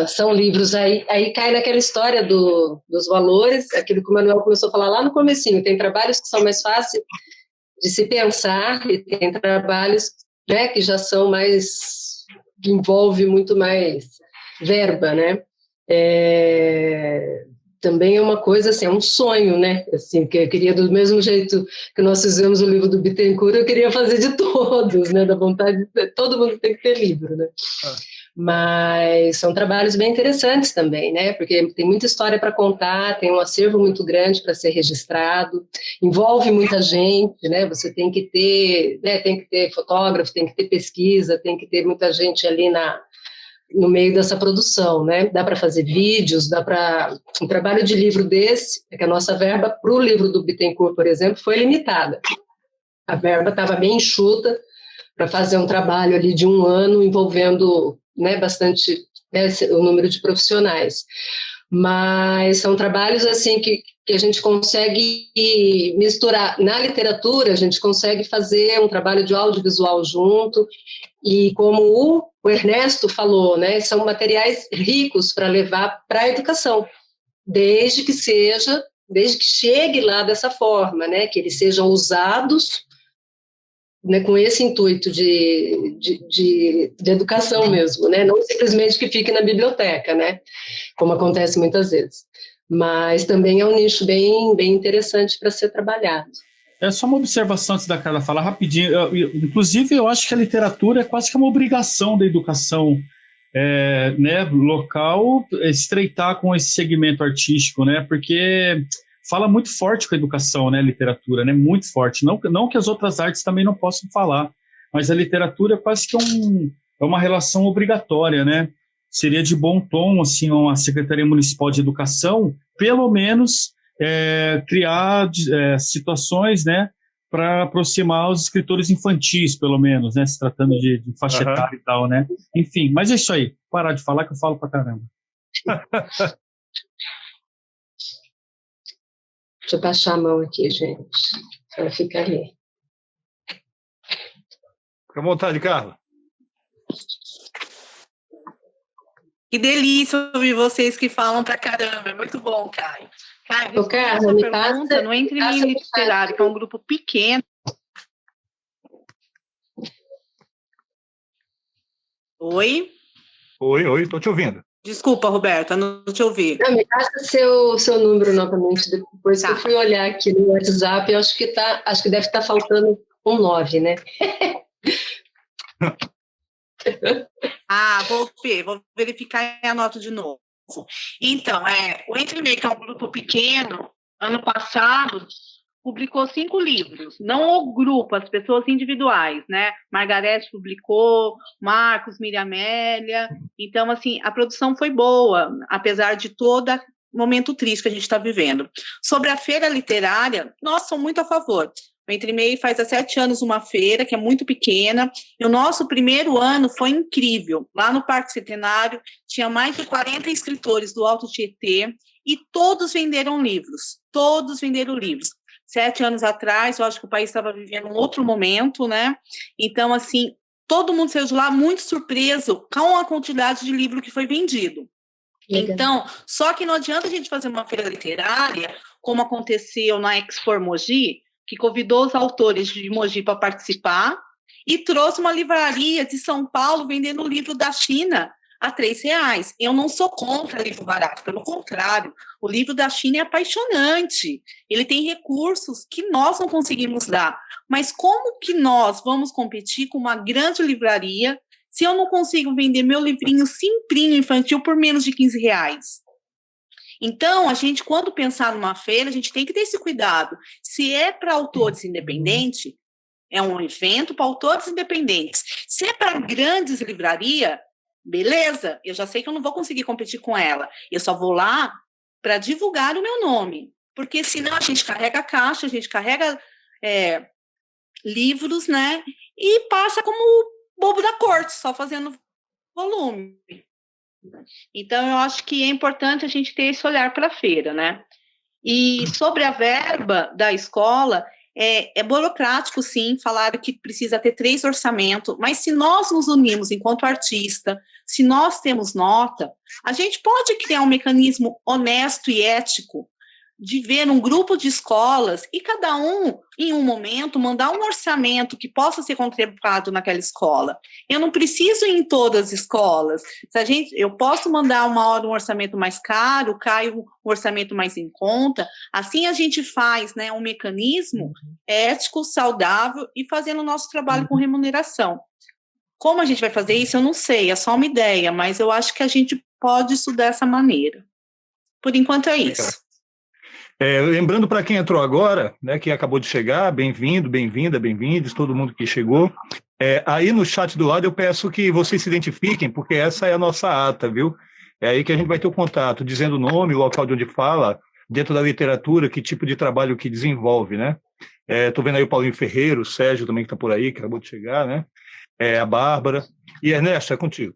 são livros, aí cai naquela história dos valores, aquilo que o Manuel começou a falar lá no comecinho. Tem trabalhos que são mais fáceis de se pensar e tem trabalhos, né, que já são que envolve muito mais verba, né? Também é uma coisa, assim, é um sonho, né? Assim, que eu queria, do mesmo jeito que nós fizemos o livro do Bittencourt, eu queria fazer de todos, né? Da vontade de todo mundo tem que ter livro, né? Mas são trabalhos bem interessantes também, né? Porque tem muita história para contar, tem um acervo muito grande para ser registrado, envolve muita gente, né? Você tem que ter, né? Tem que ter fotógrafo, tem que ter pesquisa, tem que ter muita gente ali no meio dessa produção, né? Dá para fazer vídeos, dá para... Um trabalho de livro desse, é que a nossa verba para o livro do Bittencourt, por exemplo, foi limitada. A verba estava bem enxuta para fazer um trabalho ali de 1 ano envolvendo, né, bastante, né, o número de profissionais. Mas são trabalhos assim que a gente consegue misturar. Na literatura, a gente consegue fazer um trabalho de audiovisual junto, e como o Ernesto falou, né, são materiais ricos para levar para a educação, desde que chegue lá dessa forma, né, que eles sejam usados, né, com esse intuito de educação mesmo, né, não simplesmente que fique na biblioteca, né, como acontece muitas vezes. Mas também é um nicho bem, bem interessante para ser trabalhado. É só uma observação antes da Carla falar rapidinho. Inclusive, eu acho que a literatura é quase que uma obrigação da educação, né, local, estreitar com esse segmento artístico, né, porque fala muito forte com a educação, né, a literatura, né, muito forte. Não que as outras artes também não possam falar, mas a literatura é quase que uma relação obrigatória, né. Seria de bom tom, assim, uma Secretaria Municipal de Educação, pelo menos, criar situações, né, para aproximar os escritores infantis, pelo menos, né, se tratando de faixa etária e tal, né. Enfim, mas é isso aí. Parar de falar que eu falo pra caramba. Deixa eu baixar a mão aqui, gente, para ficar ali. Fica à vontade, Carla. Que delícia ouvir vocês que falam pra caramba, é muito bom, Caio. Caio, Carla, me passa, no Entre Linhas Literário, que é um grupo pequeno. Oi? Oi, estou te ouvindo. Desculpa, Roberta, não te ouvi. Não, me passa seu número novamente, depois que eu fui olhar aqui no WhatsApp, eu acho que deve estar faltando um 9, né? Vou verificar e anoto de novo. Então, o Entre Meio, que é um grupo pequeno, ano passado, publicou 5 livros, não o grupo, as pessoas individuais, né? Margarete publicou, Marcos, Miriam Amélia. Então, assim, a produção foi boa, apesar de todo momento triste que a gente está vivendo. Sobre a feira literária, nós somos muito a favor. O Entre Meio faz há 7 anos uma feira, que é muito pequena, e o nosso primeiro ano foi incrível. Lá no Parque Centenário, tinha mais de 40 escritores do Alto Tietê, e todos venderam livros. 7 anos atrás, eu acho que o país estava vivendo um outro momento, né? Então, assim, todo mundo saiu de lá muito surpreso com a quantidade de livro que foi vendido. Legal. Então, só que não adianta a gente fazer uma feira literária, como aconteceu na Expo Mogi, que convidou os autores de Mogi para participar e trouxe uma livraria de São Paulo vendendo o livro da China a R$3. Eu não sou contra livro barato, pelo contrário, o livro da China é apaixonante, ele tem recursos que nós não conseguimos dar, mas como que nós vamos competir com uma grande livraria se eu não consigo vender meu livrinho simplinho infantil por menos de R$15? Então, a gente, quando pensar numa feira, a gente tem que ter esse cuidado. Se é para autores independentes, é um evento para autores independentes. Se é para grandes livrarias, beleza, eu já sei que eu não vou conseguir competir com ela. Eu só vou lá para divulgar o meu nome. Porque senão a gente carrega caixa, a gente carrega livros, né? E passa como bobo da corte, só fazendo volume. Então, eu acho que é importante a gente ter esse olhar para a feira, né? E sobre a verba da escola, é burocrático, sim, falaram que precisa ter 3 orçamentos, mas se nós nos unimos enquanto artista, se nós temos nota, a gente pode criar um mecanismo honesto e ético de ver um grupo de escolas e cada um, em um momento, mandar um orçamento que possa ser contemplado naquela escola. Eu não preciso ir em todas as escolas. Eu posso mandar uma hora um orçamento mais caro, Caio um orçamento mais em conta. Assim a gente faz, né, um mecanismo ético, saudável e fazendo o nosso trabalho com remuneração. Como a gente vai fazer isso, eu não sei, é só uma ideia, mas eu acho que a gente pode estudar dessa maneira. Por enquanto é isso. Lembrando para quem entrou agora, né, que acabou de chegar, bem-vindo, bem-vinda, bem-vindos, todo mundo que chegou. Aí no chat do lado eu peço que vocês se identifiquem, porque essa é a nossa ata, viu? É aí que a gente vai ter o contato, dizendo o nome, o local de onde fala, dentro da literatura, que tipo de trabalho que desenvolve, né? Estou vendo aí o Paulinho Ferreira, o Sérgio também que está por aí, que acabou de chegar, né? A Bárbara. E Ernesto, é contigo.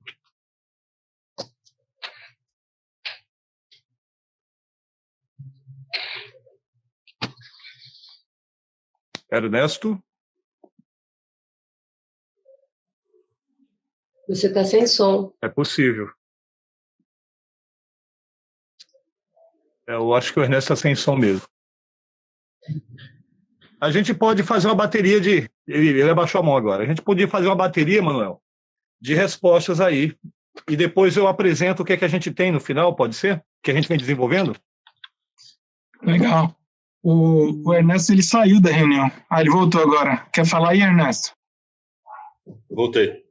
Ernesto? Você está sem som. É possível. Eu acho que o Ernesto está sem som mesmo. A gente pode fazer uma bateria de... Ele abaixou a mão agora. A gente podia fazer uma bateria, Manuel, de respostas aí. E depois eu apresento o que é que a gente tem no final, pode ser? Que a gente vem desenvolvendo? Legal. O Ernesto, ele saiu da reunião. Ele voltou agora. Quer falar aí, Ernesto? Voltei.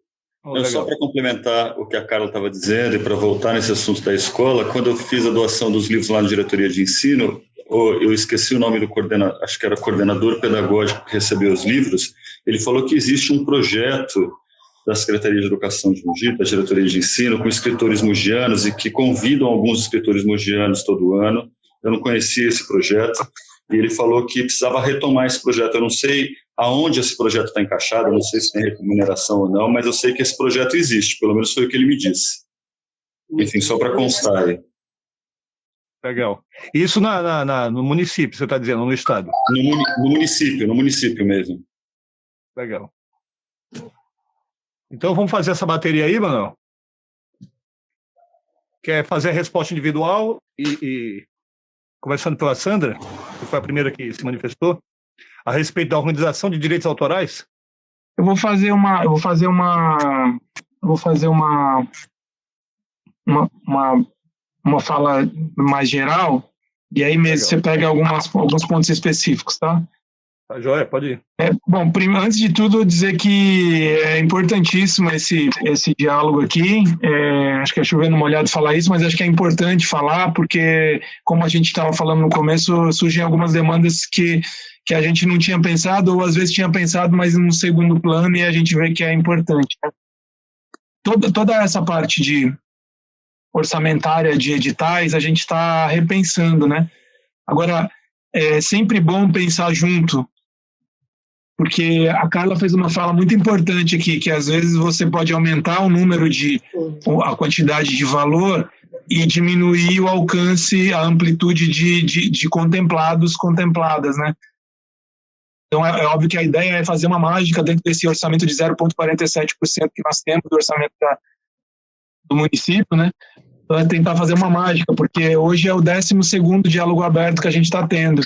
Só para complementar o que a Carla estava dizendo e para voltar nesse assunto da escola, quando eu fiz a doação dos livros lá na diretoria de ensino, eu esqueci o nome do coordenador, acho que era coordenador pedagógico que recebeu os livros, ele falou que existe um projeto da Secretaria de Educação de Mogi, da diretoria de ensino, com escritores mogianos e que convidam alguns escritores mogianos todo ano. Eu não conhecia esse projeto e ele falou que precisava retomar esse projeto. Eu não sei aonde esse projeto está encaixado, eu não sei se tem remuneração ou não, mas eu sei que esse projeto existe, pelo menos foi o que ele me disse. Enfim, só para constar aí. Legal. Isso no município, você está dizendo, no estado? No município mesmo. Legal. Então vamos fazer essa bateria aí, Manuel? Quer fazer a resposta individual e começando pela Sandra, que foi a primeira que se manifestou, a respeito da organização de direitos autorais? Eu vou fazer uma fala mais geral, e aí mesmo você pega alguns pontos específicos, tá? Tá joia, pode ir. Bom, antes de tudo, dizer que é importantíssimo esse diálogo aqui. Acho que é chovendo molhado falar isso, mas acho que é importante falar, porque, como a gente estava falando no começo, surgem algumas demandas que a gente não tinha pensado, ou às vezes tinha pensado, mas no segundo plano, e a gente vê que é importante, né? Toda essa parte de orçamentária de editais, a gente está repensando, né? Agora, é sempre bom pensar junto, porque a Carla fez uma fala muito importante aqui, que às vezes você pode aumentar o número a quantidade de valor e diminuir o alcance, a amplitude de contempladas, né? Então, é óbvio que a ideia é fazer uma mágica dentro desse orçamento de 0,47% que nós temos do orçamento do município, né? Então, é tentar fazer uma mágica, porque hoje é o 12º diálogo aberto que a gente está tendo.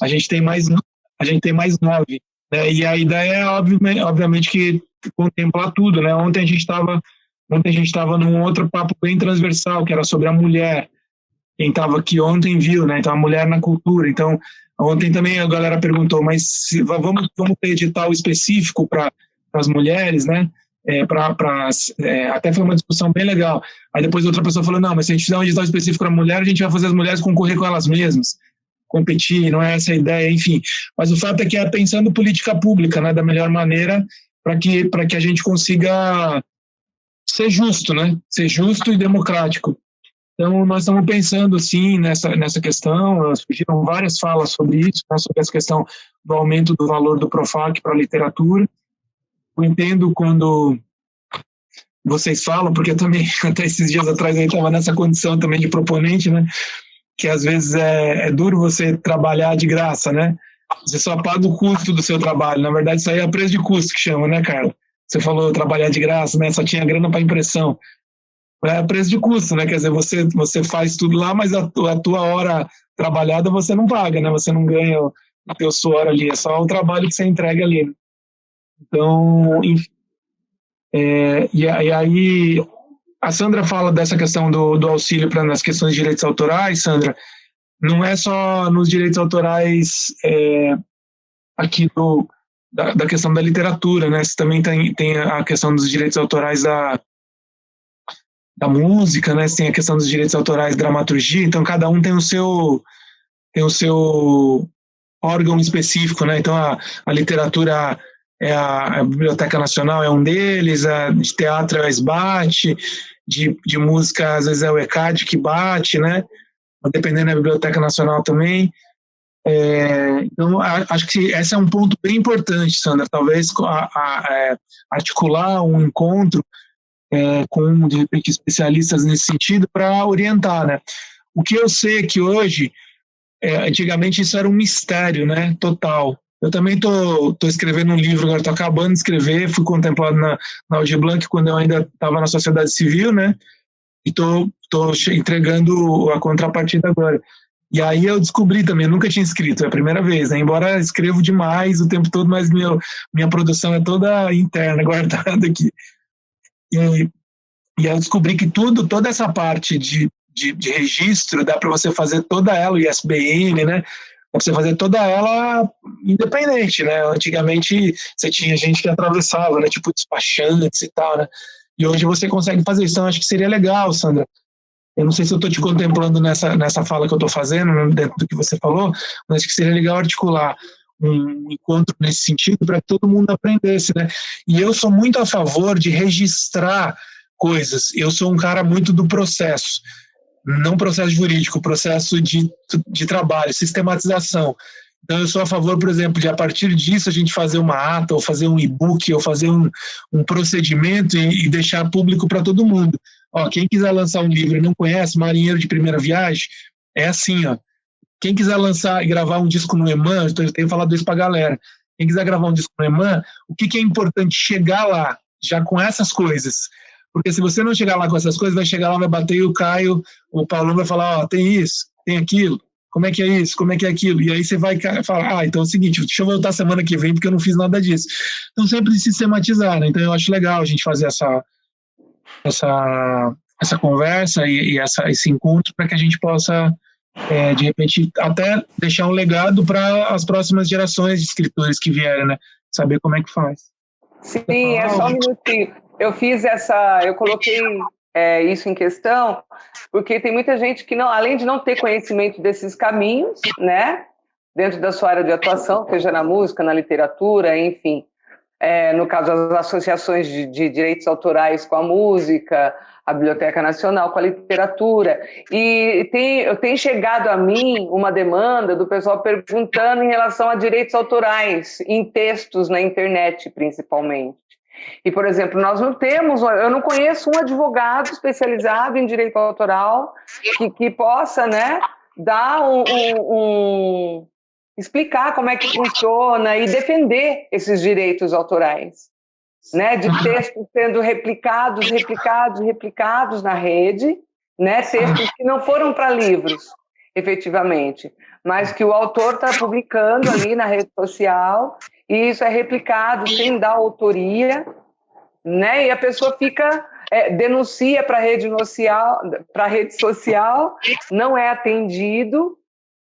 A gente tem mais 9. Né? E a ideia é, obviamente, que contemplar tudo, né? Ontem a gente estava num outro papo bem transversal, que era sobre a mulher. Quem estava aqui ontem viu, né? Então, a mulher na cultura. Então, ontem também a galera perguntou, mas vamos ter edital específico para as mulheres, né? Até foi uma discussão bem legal. Aí depois outra pessoa falou, não, mas se a gente fizer um edital específico para mulher, a gente vai fazer as mulheres concorrer com elas mesmas, competir, não é essa a ideia, enfim. Mas o fato é que é pensando política pública, né, da melhor maneira, para que a gente consiga ser justo, né? Ser justo e democrático. Então, nós estamos pensando, sim, nessa questão, surgiram várias falas sobre isso, né, sobre essa questão do aumento do valor do Profac para a literatura. Eu entendo quando vocês falam, porque eu também, até esses dias atrás, eu estava nessa condição também de proponente, né, que às vezes é duro você trabalhar de graça, né, você só paga o custo do seu trabalho, na verdade isso aí é preço de custo que chama, né, Carla? Você falou trabalhar de graça, né, só tinha grana para impressão. É preço de custo, né? Quer dizer, você faz tudo lá, mas a tua hora trabalhada você não paga, né? Você não ganha o teu suor ali, é só o trabalho que você entrega ali. Então, enfim. E aí, a Sandra fala dessa questão do auxílio nas questões de direitos autorais, Sandra, não é só nos direitos autorais aqui da questão da literatura, né? Você também tem a questão dos direitos autorais da música, né? Você tem a questão dos direitos autorais da dramaturgia, então cada um tem o seu órgão específico, né? Então a literatura a Biblioteca Nacional é um deles, a de teatro é a SBAT, de música às vezes é o ECAD que bate, né? Dependendo da Biblioteca Nacional também. Então, acho que esse é um ponto bem importante, Sandra, talvez articular um encontro com, de repente, especialistas nesse sentido para orientar, né? O que eu sei é que hoje, antigamente isso era um mistério, né, total. Eu também tô escrevendo um livro, agora estou acabando de escrever, fui contemplado na Aldir Blanc quando eu ainda estava na sociedade civil, né, e tô entregando a contrapartida agora. E aí eu descobri também, nunca tinha escrito, é a primeira vez, né, embora escrevo demais o tempo todo, mas minha produção é toda interna, guardada aqui. E aí eu descobri que toda essa parte de registro, dá para você fazer toda ela, o ISBN, né? Dá para você fazer toda ela independente, né? Antigamente você tinha gente que atravessava, né? Tipo despachantes e tal, né? E hoje você consegue fazer isso, então acho que seria legal, Sandra. Eu não sei se eu estou te contemplando nessa fala que eu estou fazendo, dentro do que você falou, mas acho que seria legal articular um encontro nesse sentido para que todo mundo aprendesse, né? E eu sou muito a favor de registrar coisas. Eu sou um cara muito do processo, não processo jurídico, processo de trabalho, sistematização. Então eu sou a favor, por exemplo, de a partir disso a gente fazer uma ata, ou fazer um e-book, ou fazer um procedimento e deixar público para todo mundo. Ó, quem quiser lançar um livro e não conhece, Marinheiro de Primeira Viagem, é assim, ó. Quem quiser lançar e gravar um disco no EMAN, eu tenho falado isso para a galera, quem quiser gravar um disco no EMAN, o que é importante? Chegar lá, já com essas coisas. Porque se você não chegar lá com essas coisas, vai chegar lá, vai bater e o Caio, o Paulo vai falar, ó, tem isso, tem aquilo, como é que é isso, como é que é aquilo? E aí você vai falar, então é o seguinte, deixa eu voltar semana que vem porque eu não fiz nada disso. Então sempre sistematizar, né? Então eu acho legal a gente fazer essa conversa e esse encontro para que a gente possa, de repente, até deixar um legado para as próximas gerações de escritores que vierem, né? Saber como é que faz. Sim, é só um minutinho. Eu coloquei isso em questão, porque tem muita gente que, além de não ter conhecimento desses caminhos, né, dentro da sua área de atuação, seja na música, na literatura, enfim, no caso, as associações de direitos autorais com a música, a Biblioteca Nacional com a literatura, e tem chegado a mim uma demanda do pessoal perguntando em relação a direitos autorais, em textos na internet, principalmente. E, por exemplo, eu não conheço um advogado especializado em direito autoral que possa, né, dar explicar como é que funciona e defender esses direitos autorais, né, de textos sendo replicados na rede, né, textos que não foram para livros, efetivamente, mas que o autor está publicando ali na rede social, e isso é replicado sem dar autoria, né, e a pessoa denuncia para a rede social, não é atendido,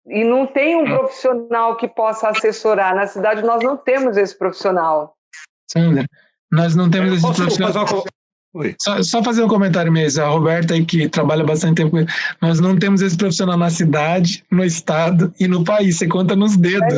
e não tem um profissional que possa assessorar. Na cidade nós não temos esse profissional. Sandra, nós não temos esse profissional. Só fazer um comentário mesmo, a Roberta aí que trabalha bastante tempo, nós não temos esse profissional na cidade, no estado e no país, você conta nos dedos.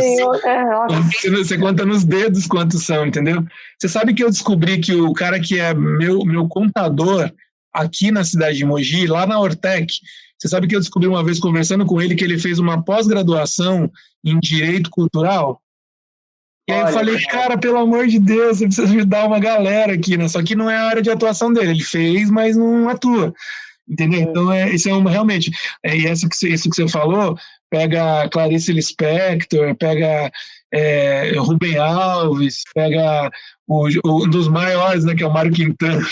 Você conta nos dedos quantos são, entendeu? Você sabe que eu descobri que o cara que é meu contador aqui na cidade de Mogi, lá na Ortec, você sabe que eu descobri uma vez conversando com ele que ele fez uma pós-graduação em Direito Cultural? E aí eu falei, cara, pelo amor de Deus, você precisa ajudar uma galera aqui, né? Só que não é a área de atuação dele, ele fez, mas não atua, entendeu? Então, isso é realmente, isso que você falou, pega Clarice Lispector, pega Rubem Alves, pega um dos maiores, né, que é o Mário Quintana,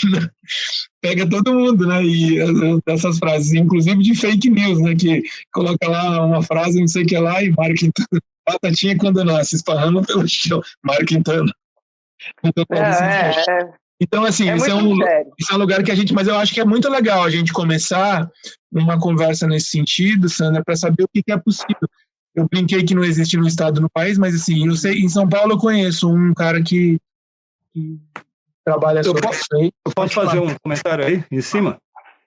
pega todo mundo, né, e dessas frases, inclusive de fake news, né, que coloca lá uma frase, não sei o que lá, e Mário Quintana, batatinha quando nasce, esparrama pelo chão, Mário Quintana. Então, assim, isso é um lugar que a gente, mas eu acho que é muito legal a gente começar uma conversa nesse sentido, Sandra, para saber o que é possível. Eu brinquei que não existe no estado, no país, mas assim, eu sei, em São Paulo eu conheço um cara que trabalha sobre isso aí. Eu posso fazer um comentário aí, em cima?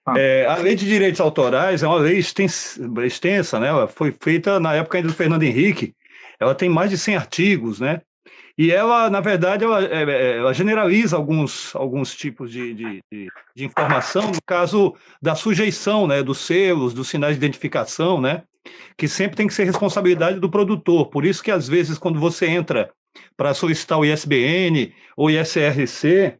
A Lei de Direitos Autorais é uma lei extensa, né? Ela foi feita na época ainda do Fernando Henrique. Ela tem mais de 100 artigos, né? E ela, na verdade, ela generaliza alguns tipos de informação, no caso da sujeição, né? Dos selos, dos sinais de identificação, né? Que sempre tem que ser responsabilidade do produtor. Por isso que, às vezes, quando você entra para solicitar o ISBN ou ISRC,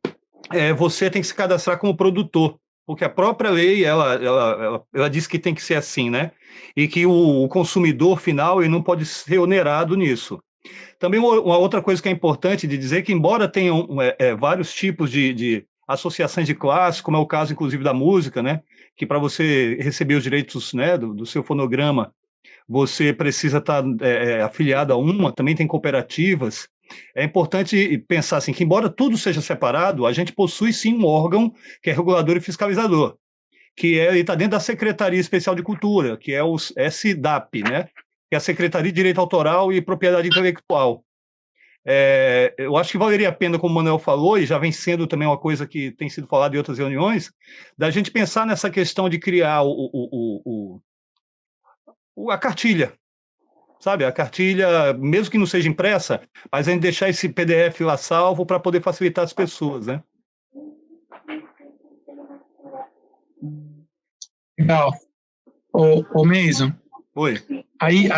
você tem que se cadastrar como produtor, porque a própria lei, ela diz que tem que ser assim, né? E que o consumidor final ele não pode ser onerado nisso. Também uma outra coisa que é importante de dizer que, embora tenham vários tipos de associações de classe, como é o caso, inclusive, da música, né? Que para você receber os direitos, né, do seu fonograma, você precisa estar afiliado a uma, também tem cooperativas. É importante pensar assim, que embora tudo seja separado, a gente possui sim um órgão que é regulador e fiscalizador, que está dentro da Secretaria Especial de Cultura, que é o SDAP, né? Que é a Secretaria de Direito Autoral e Propriedade Intelectual. Eu acho que valeria a pena, como o Manuel falou, e já vem sendo também uma coisa que tem sido falada em outras reuniões, da gente pensar nessa questão de criar a cartilha, sabe? A cartilha, mesmo que não seja impressa, mas a gente deixar esse PDF lá salvo para poder facilitar as pessoas, né? Legal. Ô Mason. Oi. Aí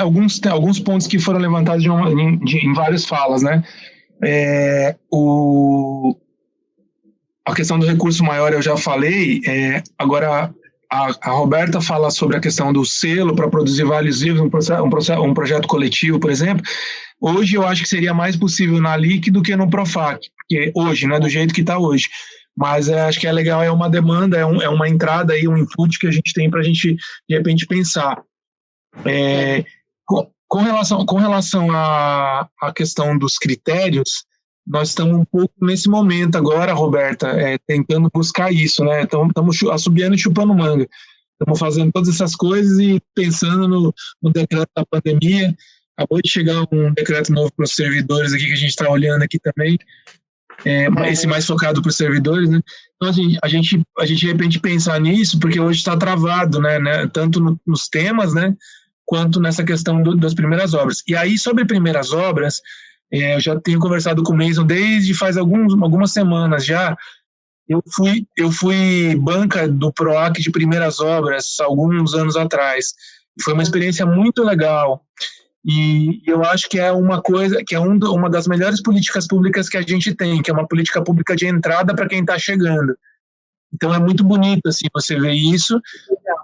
alguns pontos que foram levantados em várias falas, né? A questão do recurso maior eu já falei. Agora a Roberta fala sobre a questão do selo para produzir vários livros, um projeto coletivo, por exemplo. Hoje eu acho que seria mais possível na LIC do que no Profac, porque hoje, né, do jeito que está hoje. Mas acho que é legal, é uma demanda, é uma entrada aí, um input que a gente tem para a gente, de repente, pensar. Com relação à questão dos critérios, nós estamos um pouco nesse momento agora, Roberta, tentando buscar isso, né? Estamos assobiando e chupando manga. Estamos fazendo todas essas coisas e pensando no decreto da pandemia. Acabou de chegar um decreto novo para os servidores aqui, que a gente está olhando aqui também, esse mais focado para os servidores, né? Então, assim, a gente de repente pensar nisso, porque hoje está travado, né? Tanto nos temas, né? Quanto nessa questão das primeiras obras. E aí, sobre primeiras obras, eu já tenho conversado com o Mason desde faz algumas semanas já. Eu fui banca do PROAC de primeiras obras alguns anos atrás. Foi uma experiência muito legal. E eu acho que é uma coisa, que é uma das melhores políticas públicas que a gente tem, que é uma política pública de entrada para quem está chegando. Então é muito bonito assim, você ver isso,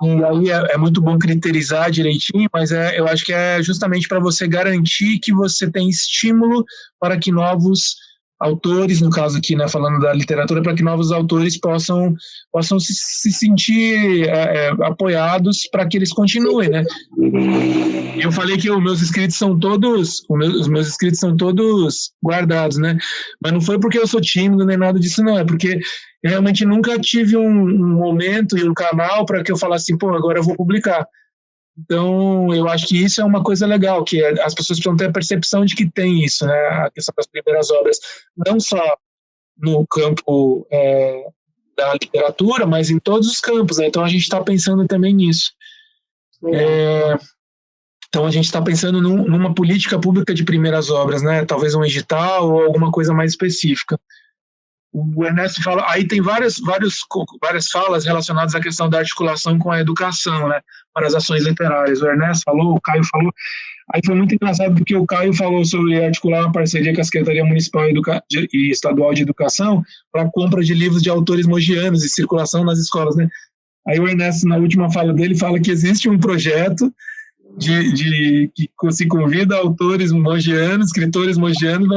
e aí é muito bom criterizar direitinho, mas eu acho que é justamente para você garantir que você tem estímulo para que novos autores, no caso aqui, né, falando da literatura, para que novos autores possam se sentir apoiados para que eles continuem, né? Eu falei que os meus escritos são todos guardados, né? Mas não foi porque eu sou tímido nem nada disso, não. É porque eu realmente nunca tive um momento e um canal para que eu falasse assim, pô, agora eu vou publicar. Então, eu acho que isso é uma coisa legal, que as pessoas precisam ter a percepção de que tem isso, né? A questão das primeiras obras, não só no campo da literatura, mas em todos os campos, né? Então, a gente está pensando também nisso. Então, a gente está pensando numa política pública de primeiras obras, né? Talvez um edital ou alguma coisa mais específica. O Ernesto fala, aí tem várias falas relacionadas à questão da articulação com a educação, né, para as ações literárias. O Ernesto falou, o Caio falou, aí foi muito engraçado porque o Caio falou sobre articular uma parceria com a Secretaria Municipal e Estadual de Educação para a compra de livros de autores mogianos e circulação nas escolas, né. Aí o Ernesto, na última fala dele, fala que existe um projeto que se convida autores mogianos, escritores mogianos,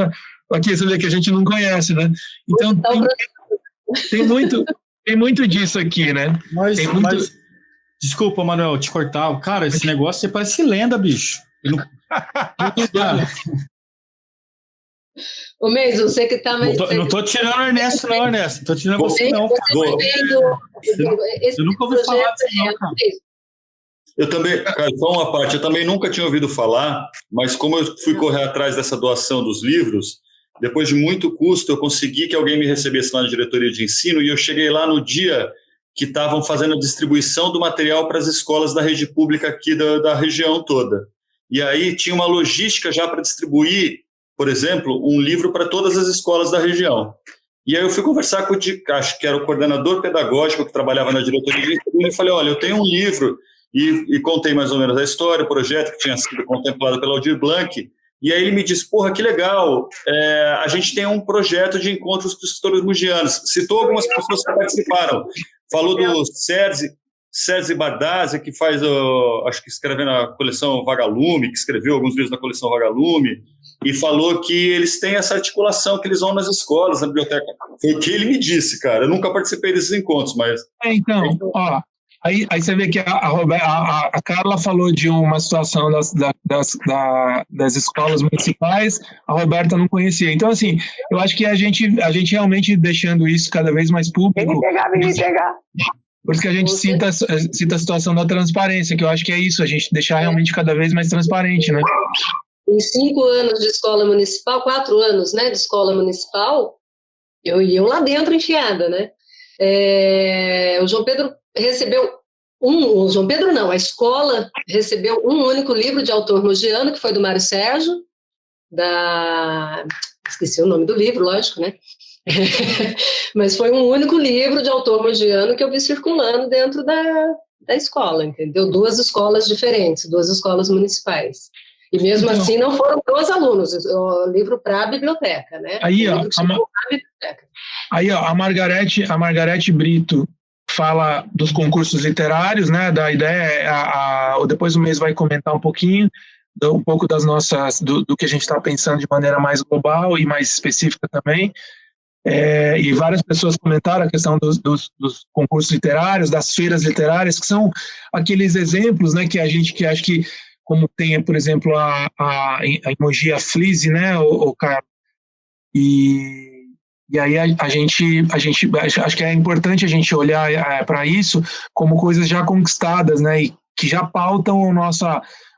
aqui você vê que a gente não conhece, né? Então tem muito disso aqui, né? Mas desculpa, Manuel, te cortar. Cara, esse negócio você parece lenda, bicho. Ô, Mason, você que tá mais... Não tô tirando o Ernesto, não, Ernesto. Não tô tirando você, não. Eu nunca ouvi falar disso, não, cara. Eu também, cara, só uma parte, eu também nunca tinha ouvido falar, mas como eu fui correr atrás dessa doação dos livros, depois de muito custo, eu consegui que alguém me recebesse lá na diretoria de ensino, e eu cheguei lá no dia que estavam fazendo a distribuição do material para as escolas da rede pública aqui da região toda. E aí tinha uma logística já para distribuir, por exemplo, um livro para todas as escolas da região. E aí eu fui conversar com acho que era o coordenador pedagógico que trabalhava na diretoria de ensino, e falei, olha, eu tenho um livro, e contei mais ou menos a história, o projeto que tinha sido contemplado pela Aldir Blanc, e aí ele me disse, porra, que legal, a gente tem um projeto de encontros com os escritores mugianos. Citou algumas pessoas que participaram, falou do Serzi Bardazzi, que faz, acho que escreve na coleção Vagalume, que escreveu alguns livros na coleção Vagalume, e falou que eles têm essa articulação, que eles vão nas escolas, na biblioteca. Foi o que ele me disse, cara. Eu nunca participei desses encontros, mas... Então, ó, aí você vê que a Carla falou de uma situação das escolas municipais, a Roberta não conhecia. Então, assim, eu acho que a gente realmente deixando isso cada vez mais público... Vem me pegar. Por isso que a gente cita a situação da transparência, que eu acho que é isso, a gente deixar realmente cada vez mais transparente, né? Em 5 anos de escola municipal, 4 anos, né, de escola municipal, eu lá dentro enfiada, né? O João Pedro recebeu o João Pedro não, a escola recebeu um único livro de autor mugiano, que foi do Mário Sérgio, esqueci o nome do livro, lógico, né? Mas foi um único livro de autor mugiano que eu vi circulando dentro da escola, entendeu? 2 escolas diferentes, 2 escolas municipais. E mesmo assim não foram 2 alunos, o livro para a biblioteca, né? Aí, ó, a Margarete Brito fala dos concursos literários, né? Da ideia, depois o mês vai comentar um pouquinho, um pouco das nossas, do que a gente está pensando de maneira mais global e mais específica também. E várias pessoas comentaram a questão dos concursos literários, das feiras literárias, que são aqueles exemplos, né, que acho que, como tem, por exemplo, a Emoji, a Flease, né, o cara, e aí a gente acho que é importante a gente olhar para isso como coisas já conquistadas, né, e que já pautam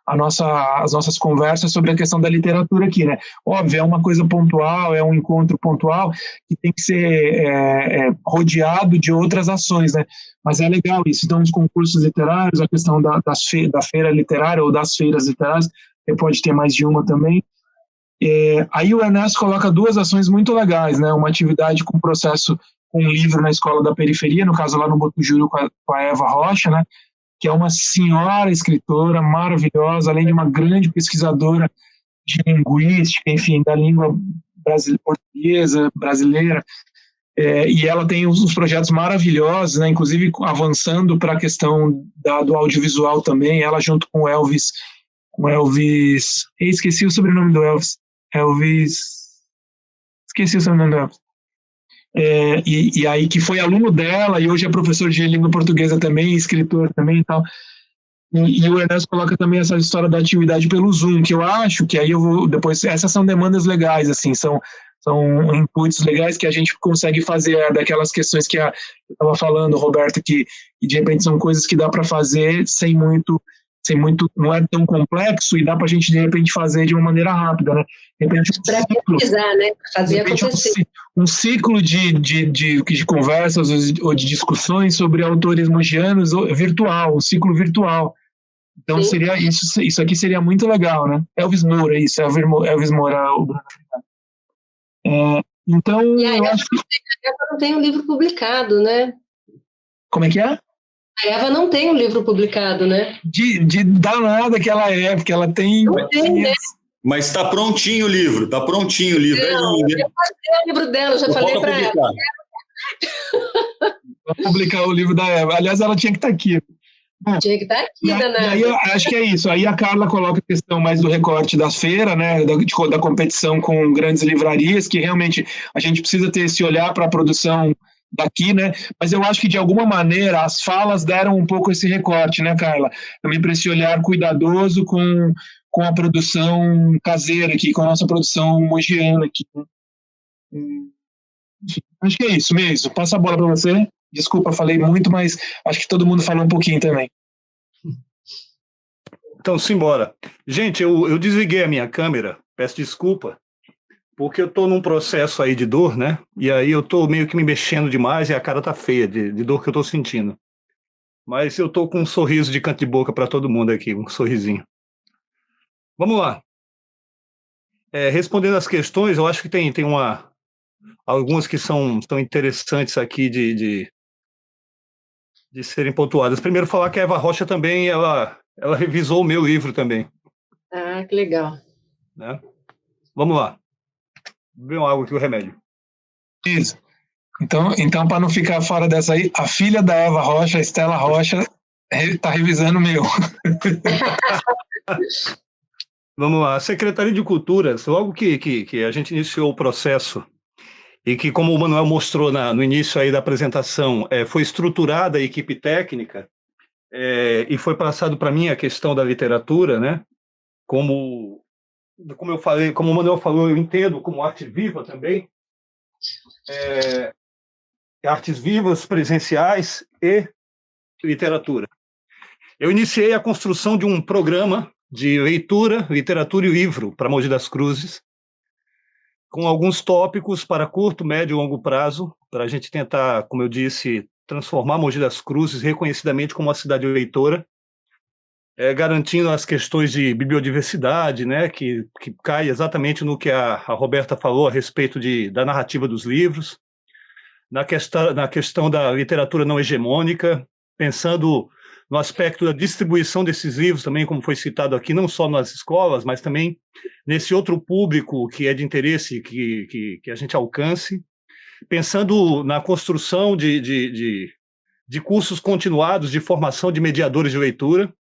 as nossas conversas sobre a questão da literatura aqui, né? Óbvio, é uma coisa pontual, é um encontro pontual que tem que ser rodeado de outras ações, né? Mas é legal isso. Então, os concursos literários, a questão da feira literária ou das feiras literárias, pode ter mais de uma também. Aí o Ernesto coloca 2 ações muito legais, né? Uma atividade com processo com um livro na escola da periferia, no caso lá no Botujuru com a Eva Rocha, né? Que é uma senhora escritora maravilhosa, além de uma grande pesquisadora de linguística, enfim, da língua portuguesa, brasileira, e ela tem uns projetos maravilhosos, né, inclusive avançando para a questão do audiovisual também, ela junto com Elvis, esqueci o sobrenome do Elvis, esqueci o sobrenome do Elvis. E aí que foi aluno dela e hoje é professor de língua portuguesa também, escritor também e tal. E o Ernesto coloca também essa história da atividade pelo Zoom, que eu acho que aí eu vou depois, essas são demandas legais, assim, são inputs legais que a gente consegue fazer, daquelas questões que eu estava falando, Roberto, que de repente são coisas que dá para fazer sem muito, não é tão complexo e dá para a gente de repente fazer de uma maneira rápida, né? De repente para pesquisar, né? Fazer acontecer. Um ciclo de conversas ou de discussões sobre autores mugianos virtual, um ciclo virtual. Então Sim. Seria isso aqui seria muito legal, né? Elvis Moura, isso, Elvis Moura, o Bruno. Então, e aí, eu acho que... A Eva não tem um livro publicado, né? Como é que é? A Eva não tem um livro publicado, né? De danada que ela é, porque ela tem... Não tem, né? Mas está prontinho o livro, está prontinho o livro. Não, eu passei o livro dela, já falei para ela. Vou publicar o livro da Eva. Aliás, ela tinha que estar aqui. Bom, tinha que estar aqui, danada. Aí eu acho que é isso. Aí a Carla coloca a questão mais do recorte das feiras, né, da competição com grandes livrarias, que realmente a gente precisa ter esse olhar para a produção daqui, né? Mas eu acho que de alguma maneira as falas deram um pouco esse recorte, né, Carla? Também para esse olhar cuidadoso com a produção caseira aqui, com a nossa produção mogiana aqui. Enfim, acho que é isso mesmo. Passa a bola para você. Desculpa, falei muito, mas acho que todo mundo falou um pouquinho também. Então, simbora. Gente, eu desliguei a minha câmera, peço desculpa, porque eu estou num processo aí de dor, né? E aí eu estou meio que me mexendo demais e a cara tá feia de dor que eu estou sentindo. Mas eu estou com um sorriso de canto de boca para todo mundo aqui, um sorrisinho. Vamos lá. Respondendo as questões, eu acho que tem algumas que são interessantes aqui de serem pontuadas. Primeiro, falar que a Eva Rocha também, ela revisou o meu livro também. Ah, que legal. Né? Vamos lá. Vê uma água aqui, o remédio. Isso. Então, para não ficar fora dessa aí, a filha da Eva Rocha, a Estela Rocha, está revisando o meu. Vamos lá. A Secretaria de Cultura, logo que a gente iniciou o processo e que, como o Manuel mostrou no início aí da apresentação, foi estruturada a equipe técnica e foi passado para mim a questão da literatura, né? Como eu falei, como o Manuel falou, eu entendo como arte viva também, artes vivas, presenciais e literatura. Eu iniciei a construção de um programa de leitura, literatura e livro para Mogi das Cruzes, com alguns tópicos para curto, médio e longo prazo, para a gente tentar, como eu disse, transformar Mogi das Cruzes reconhecidamente como uma cidade leitora, garantindo as questões de bibliodiversidade, né, que cai exatamente no que a Roberta falou a respeito da narrativa dos livros, na questão da literatura não hegemônica, pensando no aspecto da distribuição desses livros também, como foi citado aqui, não só nas escolas, mas também nesse outro público que é de interesse que a gente alcance, pensando na construção de cursos continuados de formação de mediadores de leitura,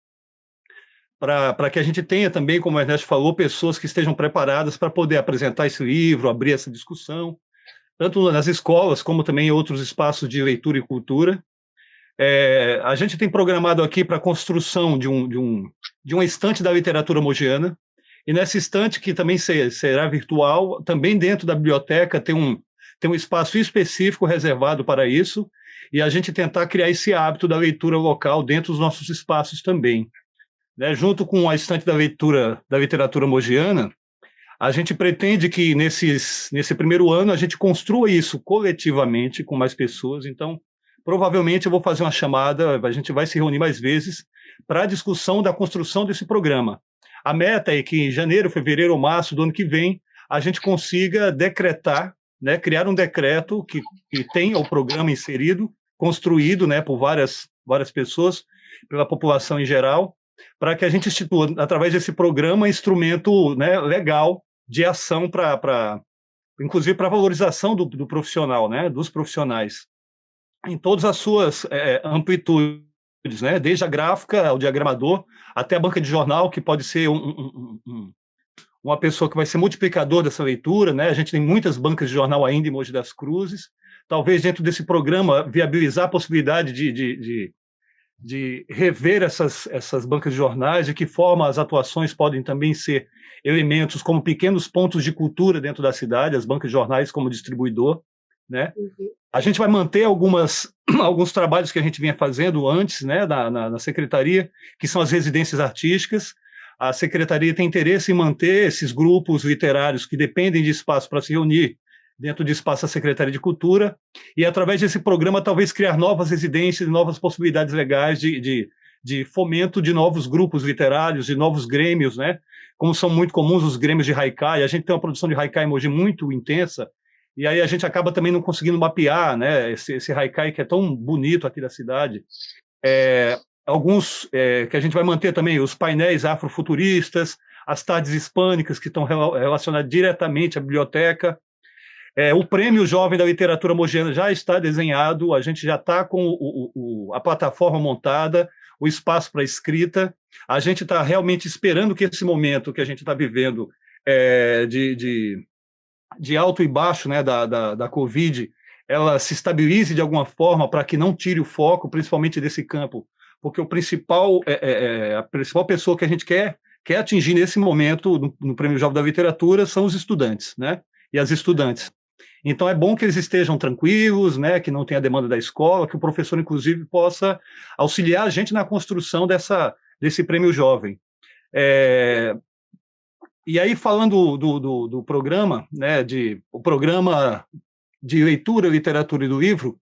para que a gente tenha também, como o Ernesto falou, pessoas que estejam preparadas para poder apresentar esse livro, abrir essa discussão, tanto nas escolas como também em outros espaços de leitura e cultura. A gente tem programado aqui para a construção de uma estante da literatura mogiana, e nessa estante, que também será virtual, também dentro da biblioteca tem um espaço específico reservado para isso, e a gente tentar criar esse hábito da leitura local dentro dos nossos espaços também. Né? Junto com a estante da literatura mogiana, a gente pretende que nesse primeiro ano a gente construa isso coletivamente com mais pessoas. Então, provavelmente eu vou fazer uma chamada, a gente vai se reunir mais vezes para a discussão da construção desse programa. A meta é que em janeiro, fevereiro ou março do ano que vem a gente consiga decretar, né, criar um decreto que tenha o programa inserido, construído, né, por várias pessoas, pela população em geral, para que a gente institua, através desse programa, instrumento, né, legal de ação inclusive para a valorização do profissional, né, dos profissionais, em todas as suas amplitudes, né, desde a gráfica, ao diagramador, até a banca de jornal, que pode ser uma pessoa que vai ser multiplicador dessa leitura, né? A gente tem muitas bancas de jornal ainda em Mogi das Cruzes. Talvez dentro desse programa viabilizar a possibilidade de rever essas bancas de jornais, de que forma as atuações podem também ser elementos como pequenos pontos de cultura dentro da cidade, as bancas de jornais como distribuidor, né? Uhum. A gente vai manter alguns trabalhos que a gente vinha fazendo antes, né, na secretaria, que são as residências artísticas. A secretaria tem interesse em manter esses grupos literários que dependem de espaço para se reunir dentro de espaço da Secretaria de Cultura, e através desse programa talvez criar novas residências, novas possibilidades legais de fomento de novos grupos literários, de novos grêmios, né? Como são muito comuns os grêmios de haikai, a gente tem uma produção de haikai em Mogi muito intensa, e aí a gente acaba também não conseguindo mapear, né, esse haikai que é tão bonito aqui da cidade. Alguns que a gente vai manter também, os painéis afrofuturistas, as tardes hispânicas, que estão relacionadas diretamente à biblioteca. O Prêmio Jovem da Literatura Mogiana já está desenhado, a gente já está com a plataforma montada, o espaço para escrita. A gente está realmente esperando que esse momento que a gente está vivendo de alto e baixo, né, da Covid, ela se estabilize de alguma forma para que não tire o foco, principalmente desse campo, porque a principal pessoa que a gente quer atingir nesse momento no Prêmio Jovem da Literatura são os estudantes, né, e as estudantes. Então, é bom que eles estejam tranquilos, né, que não tenha demanda da escola, que o professor, inclusive, possa auxiliar a gente na construção desse Prêmio Jovem. E aí, falando do programa, né, o programa de leitura, literatura e do livro,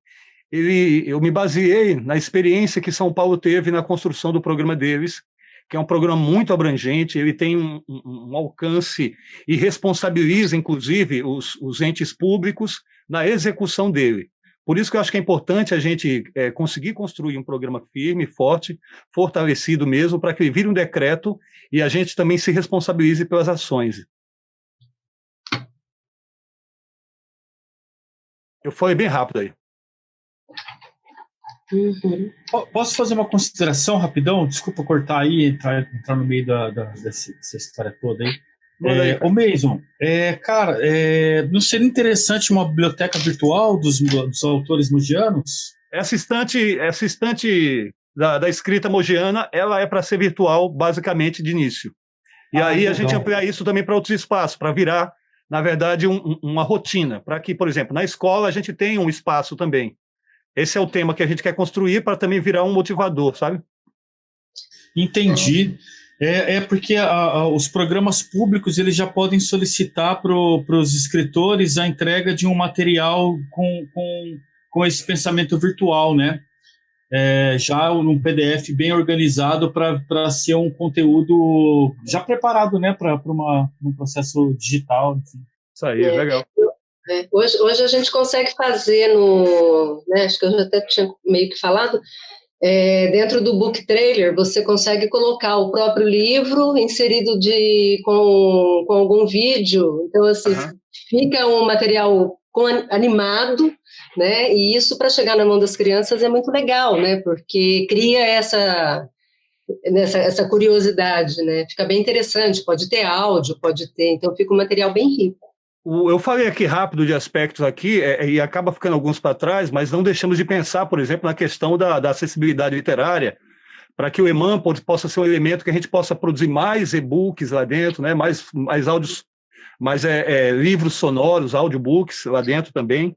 eu me baseei na experiência que São Paulo teve na construção do programa deles, que é um programa muito abrangente, ele tem um alcance e responsabiliza, inclusive, os entes públicos na execução dele. Por isso que eu acho que é importante a gente conseguir construir um programa firme, forte, fortalecido mesmo, para que ele vire um decreto e a gente também se responsabilize pelas ações. Eu falei bem rápido aí. Uhum. Posso fazer uma consideração rapidão? Desculpa cortar aí, entrar no meio dessa história toda aí. Ô Mason, cara, não seria interessante uma biblioteca virtual dos autores mogianos? Essa estante da escrita mogiana, ela é para ser virtual, basicamente, de início. E aí a gente ampliar isso também para outros espaços, para virar, na verdade, uma rotina, para que, por exemplo, na escola a gente tenha um espaço também. Esse é o tema que a gente quer construir para também virar um motivador, sabe? Entendi. Porque os programas públicos eles já podem solicitar para os escritores a entrega de um material com esse pensamento virtual, né? Já num PDF bem organizado para ser um conteúdo já preparado, né? Para um processo digital, enfim. Isso aí, legal. Hoje a gente consegue fazer acho que eu já até tinha meio que falado, dentro do book trailer você consegue colocar o próprio livro inserido com algum vídeo, então assim, fica um material animado, né, e isso para chegar na mão das crianças é muito legal, né, porque cria essa curiosidade, né, fica bem interessante, pode ter áudio, então fica um material bem rico. Eu falei aqui rápido de aspectos aqui, e acaba ficando alguns para trás, mas não deixamos de pensar, por exemplo, na questão da acessibilidade literária, para que o EMAN possa ser um elemento que a gente possa produzir mais e-books lá dentro, né? mais áudios, mais livros sonoros, audiobooks lá dentro também.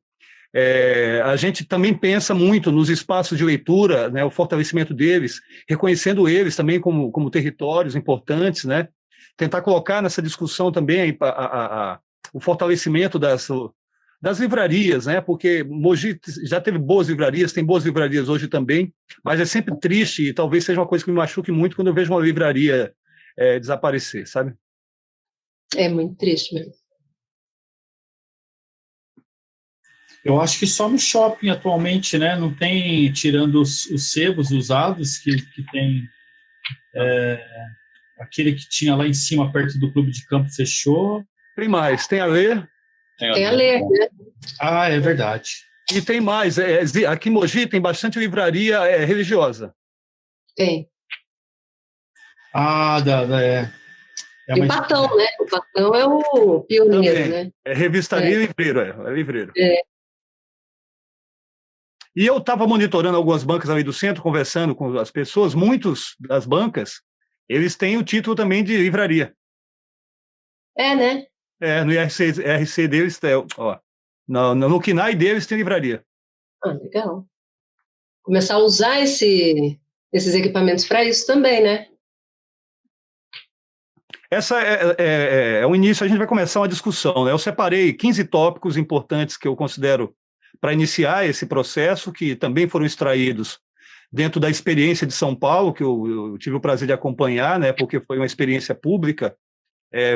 A gente também pensa muito nos espaços de leitura, né? O fortalecimento deles, reconhecendo eles também como territórios importantes, né? Tentar colocar nessa discussão também o fortalecimento das livrarias, né? Porque Mogi já teve boas livrarias, tem boas livrarias hoje também, mas é sempre triste e talvez seja uma coisa que me machuque muito quando eu vejo uma livraria desaparecer, sabe? É muito triste mesmo. Eu acho que só no shopping atualmente, né? Não tem, tirando os sebos usados, que tem aquele que tinha lá em cima, perto do clube de campo, fechou. Tem mais, tem a ler. Tem a ler, né? Ah, é verdade. E tem mais, aqui em Mogi tem bastante livraria religiosa. Tem. E o Patão, né? O Patão é o pioneiro, também, né? É revistaria e livreiro, é livreiro. E eu estava monitorando algumas bancas ali do centro, conversando com as pessoas, muitos das bancas, eles têm o título também de livraria. Né? No RC deles, no KNAI deles tem livraria. Legal. Começar a usar esses equipamentos para isso também, né? Essa é o início, a gente vai começar uma discussão, né? Eu separei 15 tópicos importantes que eu considero para iniciar esse processo, que também foram extraídos dentro da experiência de São Paulo, que eu tive o prazer de acompanhar, né? Porque foi uma experiência pública,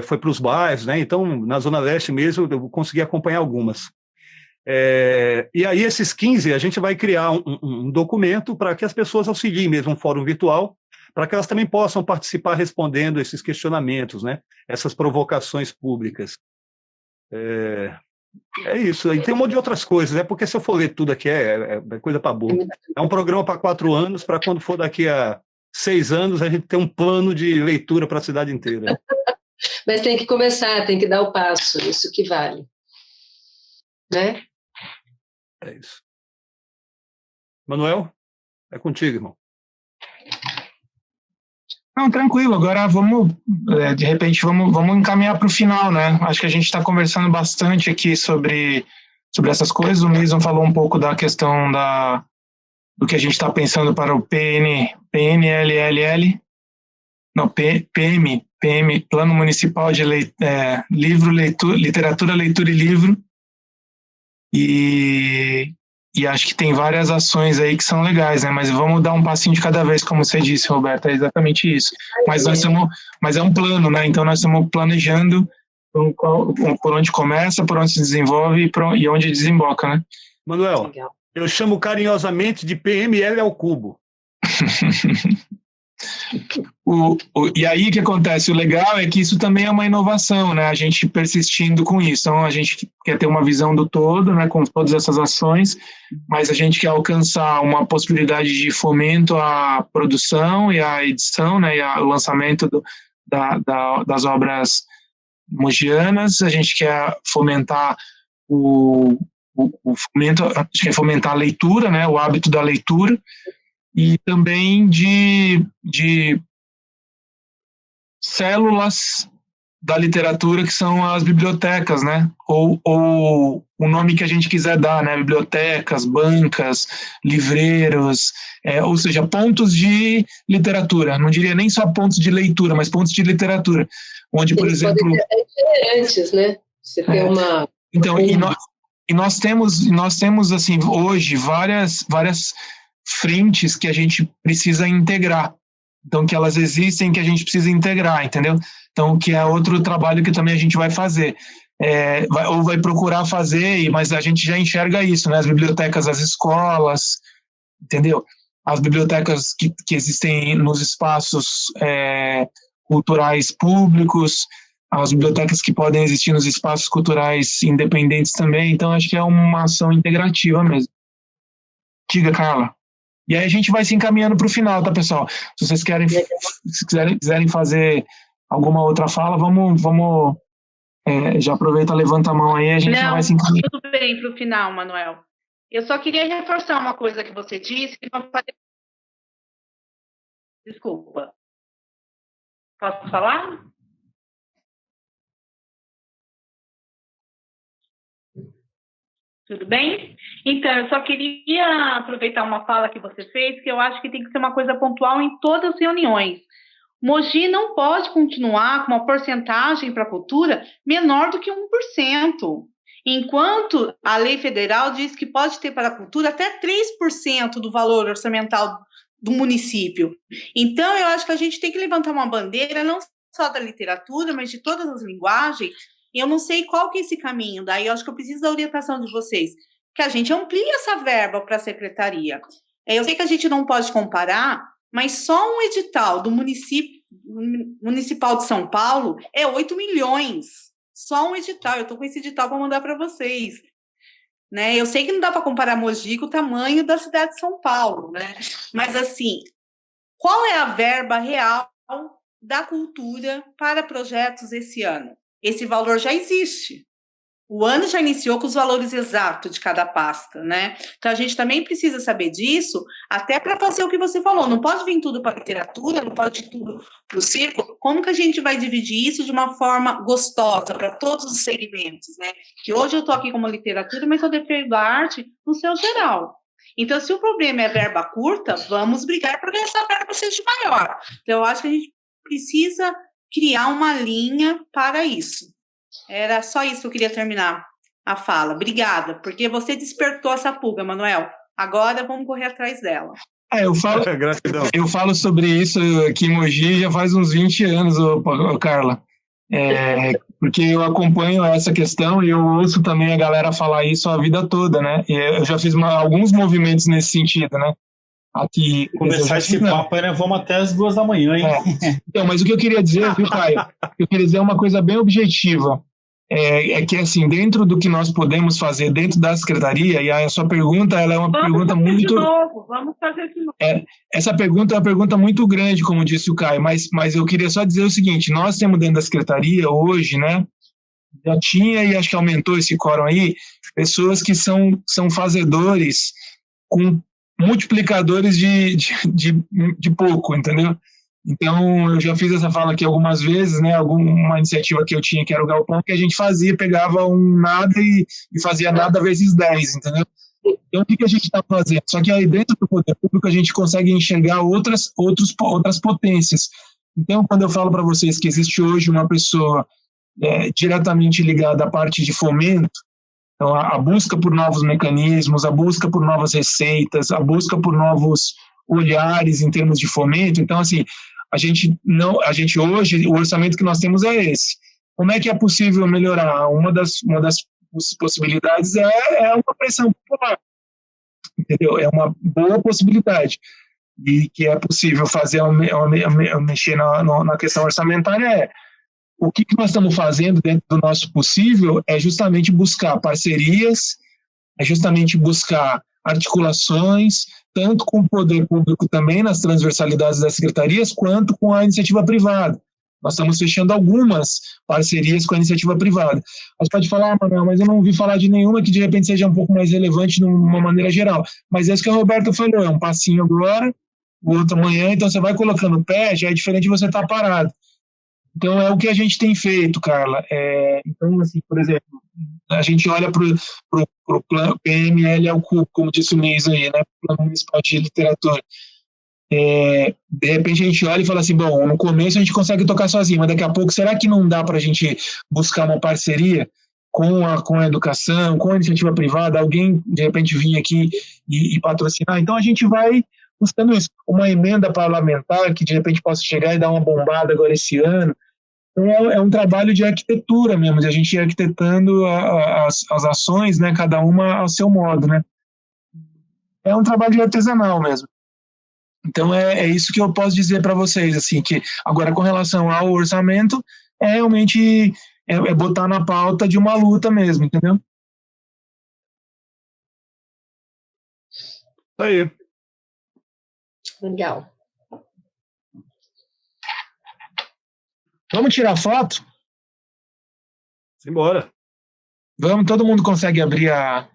foi para os bairros, né? Então, na Zona Leste mesmo, eu consegui acompanhar algumas. E aí, esses 15, a gente vai criar um documento para que as pessoas auxiliem mesmo um fórum virtual, para que elas também possam participar respondendo esses questionamentos, né? Essas provocações públicas. É isso. E tem um monte de outras coisas, porque se eu for ler tudo aqui, é coisa para burro. É um programa para 4 anos, para quando for daqui a 6 anos, a gente ter um plano de leitura para a cidade inteira. Mas tem que começar, tem que dar o passo, isso que vale. Né? É isso. Manuel, é contigo, irmão. Não, tranquilo. Agora de repente, vamos encaminhar para o final, né? Acho que a gente está conversando bastante aqui sobre essas coisas. O Mason falou um pouco da questão do que a gente está pensando para o PNLLL. Não, PM, Plano Municipal de Literatura, Leitura e Livro, e acho que tem várias ações aí que são legais, né? Mas vamos dar um passinho de cada vez, como você disse, Roberta, é exatamente isso. Mas é um plano, né? Então nós estamos planejando por onde começa, por onde se desenvolve e onde desemboca, né? Manuel, Legal. eu chamo carinhosamente de PML ao cubo. E aí o que acontece? O legal é que isso também é uma inovação, né? A gente persistindo com isso. Então a gente quer ter uma visão do todo, né? Com todas essas ações, mas a gente quer alcançar uma possibilidade de fomento à produção e à edição, né? E ao lançamento das obras mogianas. A gente quer fomentar a gente quer fomentar a leitura, né? O hábito da leitura. E também de células da literatura, que são as bibliotecas, né? Ou o nome que a gente quiser dar, né? Bibliotecas, bancas, livreiros, ou seja, pontos de literatura. Não diria nem só pontos de leitura, mas pontos de literatura. Onde, por exemplo... Podem ser itinerantes, né? Você tem uma... Então, e nós temos, assim, hoje, várias frentes que a gente precisa integrar. Então, que elas existem, que a gente precisa integrar, entendeu? Então, que é outro trabalho que também a gente vai fazer. Ou vai procurar fazer, mas a gente já enxerga isso, né? As bibliotecas, as escolas, entendeu? As bibliotecas que existem nos espaços culturais públicos, as bibliotecas que podem existir nos espaços culturais independentes também. Então, acho que é uma ação integrativa mesmo. Diga, Carla. E aí a gente vai se encaminhando para o final, tá, pessoal? Se vocês quiserem fazer alguma outra fala, vamos já aproveita, levanta a mão aí, a gente já vai se encaminhando. Tudo bem para o final, Manuel. Eu só queria reforçar uma coisa que você disse. Desculpa. Posso falar? Tudo bem? Então, eu só queria aproveitar uma fala que você fez, que eu acho que tem que ser uma coisa pontual em todas as reuniões. Mogi não pode continuar com uma porcentagem para a cultura menor do que 1%, enquanto a lei federal diz que pode ter para a cultura até 3% do valor orçamental do município. Então, eu acho que a gente tem que levantar uma bandeira, não só da literatura, mas de todas as linguagens. E eu não sei qual que é esse caminho, daí eu acho que eu preciso da orientação de vocês, que a gente amplie essa verba para a secretaria. Eu sei que a gente não pode comparar, mas só um edital do municipal de São Paulo é 8 milhões. Só um edital, eu estou com esse edital para mandar para vocês. Né? Eu sei que não dá para comparar Mogi com o tamanho da cidade de São Paulo, né? Mas, assim, qual é a verba real da cultura para projetos esse ano? Esse valor já existe. O ano já iniciou com os valores exatos de cada pasta, né? Então, a gente também precisa saber disso, até para fazer o que você falou. Não pode vir tudo para a literatura, não pode vir tudo para o circo. Como que a gente vai dividir isso de uma forma gostosa para todos os segmentos, né? Que hoje eu estou aqui como literatura, mas eu defendo a arte no seu geral. Então, se o problema é verba curta, vamos brigar para que essa verba seja maior. Então, eu acho que a gente precisa criar uma linha para isso. Era só isso que eu queria terminar a fala. Obrigada, porque você despertou essa pulga, Manuel. Agora vamos correr atrás dela. Eu falo sobre isso aqui em Mogi já faz uns 20 anos, Carla. Porque eu acompanho essa questão e eu ouço também a galera falar isso a vida toda, né? E eu já fiz alguns movimentos nesse sentido, né? Aqui, começar esse papo, né? Vamos até as 2 da manhã, hein? Então, mas o que eu queria dizer, viu, Caio? Eu queria dizer uma coisa bem objetiva. É que, assim, dentro do que nós podemos fazer dentro da secretaria, e a sua pergunta, ela é uma pergunta muito... Vamos fazer de novo. Essa pergunta é uma pergunta muito grande, como disse o Caio, mas eu queria só dizer o seguinte, nós temos dentro da secretaria hoje, né, já tinha, e acho que aumentou esse quórum aí, pessoas que são fazedores com multiplicadores de pouco, entendeu? Então, eu já fiz essa fala aqui algumas vezes, né? Uma iniciativa que eu tinha, que era o Galpão, que a gente pegava um nada e fazia nada vezes 10, entendeu? Então, o que a gente está fazendo? Só que aí dentro do poder público a gente consegue enxergar outras potências. Então, quando eu falo para vocês que existe hoje uma pessoa diretamente ligada à parte de fomento, então a busca por novos mecanismos, a busca por novas receitas, a busca por novos olhares em termos de fomento. Então, assim, a gente hoje, o orçamento que nós temos é esse. Como é que é possível melhorar? Uma das possibilidades é uma pressão popular, entendeu? É uma boa possibilidade. E que é possível fazer mexer na questão orçamentária o que nós estamos fazendo dentro do nosso possível é justamente buscar parcerias, é justamente buscar articulações, tanto com o poder público também nas transversalidades das secretarias, quanto com a iniciativa privada. Nós estamos fechando algumas parcerias com a iniciativa privada. A gente pode falar, Manuel, mas eu não ouvi falar de nenhuma que de repente seja um pouco mais relevante de uma maneira geral. Mas é isso que a Roberta falou, é um passinho agora, o outro amanhã, então você vai colocando o pé, já é diferente de você estar parado. Então, é o que a gente tem feito, Carla. Então, assim, por exemplo, a gente olha para o plano PML ao cubo, como disse o Neis aí, né? Plano Municipal de Literatura. De repente, a gente olha e fala assim, bom, no começo a gente consegue tocar sozinho, mas daqui a pouco, será que não dá para a gente buscar uma parceria com a educação, com a iniciativa privada, alguém, de repente, vir aqui e patrocinar? Então, a gente vai buscando isso, uma emenda parlamentar que de repente possa chegar e dar uma bombada agora esse ano. Então é um trabalho de arquitetura mesmo, de a gente ir arquitetando as ações, né, cada uma ao seu modo, né. É um trabalho de artesanal mesmo. Então é isso que eu posso dizer para vocês, assim, que agora com relação ao orçamento, realmente botar na pauta de uma luta mesmo, entendeu? Aí. Legal. Vamos tirar foto? Simbora. Vamos, todo mundo consegue abrir a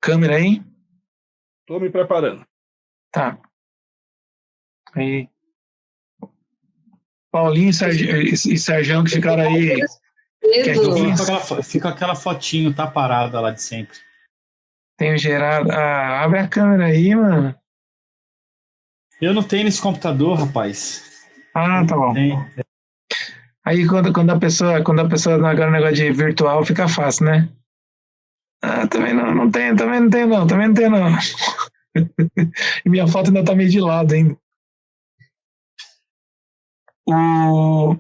câmera aí? Estou me preparando. Tá. Aí. Paulinho e Sérgio que ficaram aí. Fica aquela fotinho, tá parada lá de sempre. Tem o Gerardo. Abre a câmera aí, mano. Eu não tenho nesse computador, rapaz. Tá bom. Aí quando a pessoa agora o negócio de virtual fica fácil, né? Também não tenho não. E minha foto ainda tá meio de lado ainda. O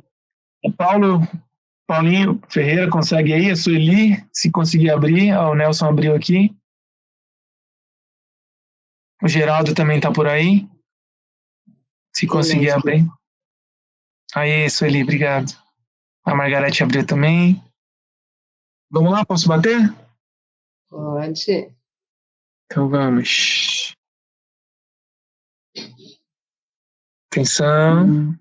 Paulinho Ferreira consegue aí, a Sueli, se conseguir abrir, o Nelson abriu aqui. O Geraldo também tá por aí. Se conseguir abrir. Aí, Sueli, obrigado. A Margarete abriu também. Vamos lá, posso bater? Pode. Então vamos. Atenção.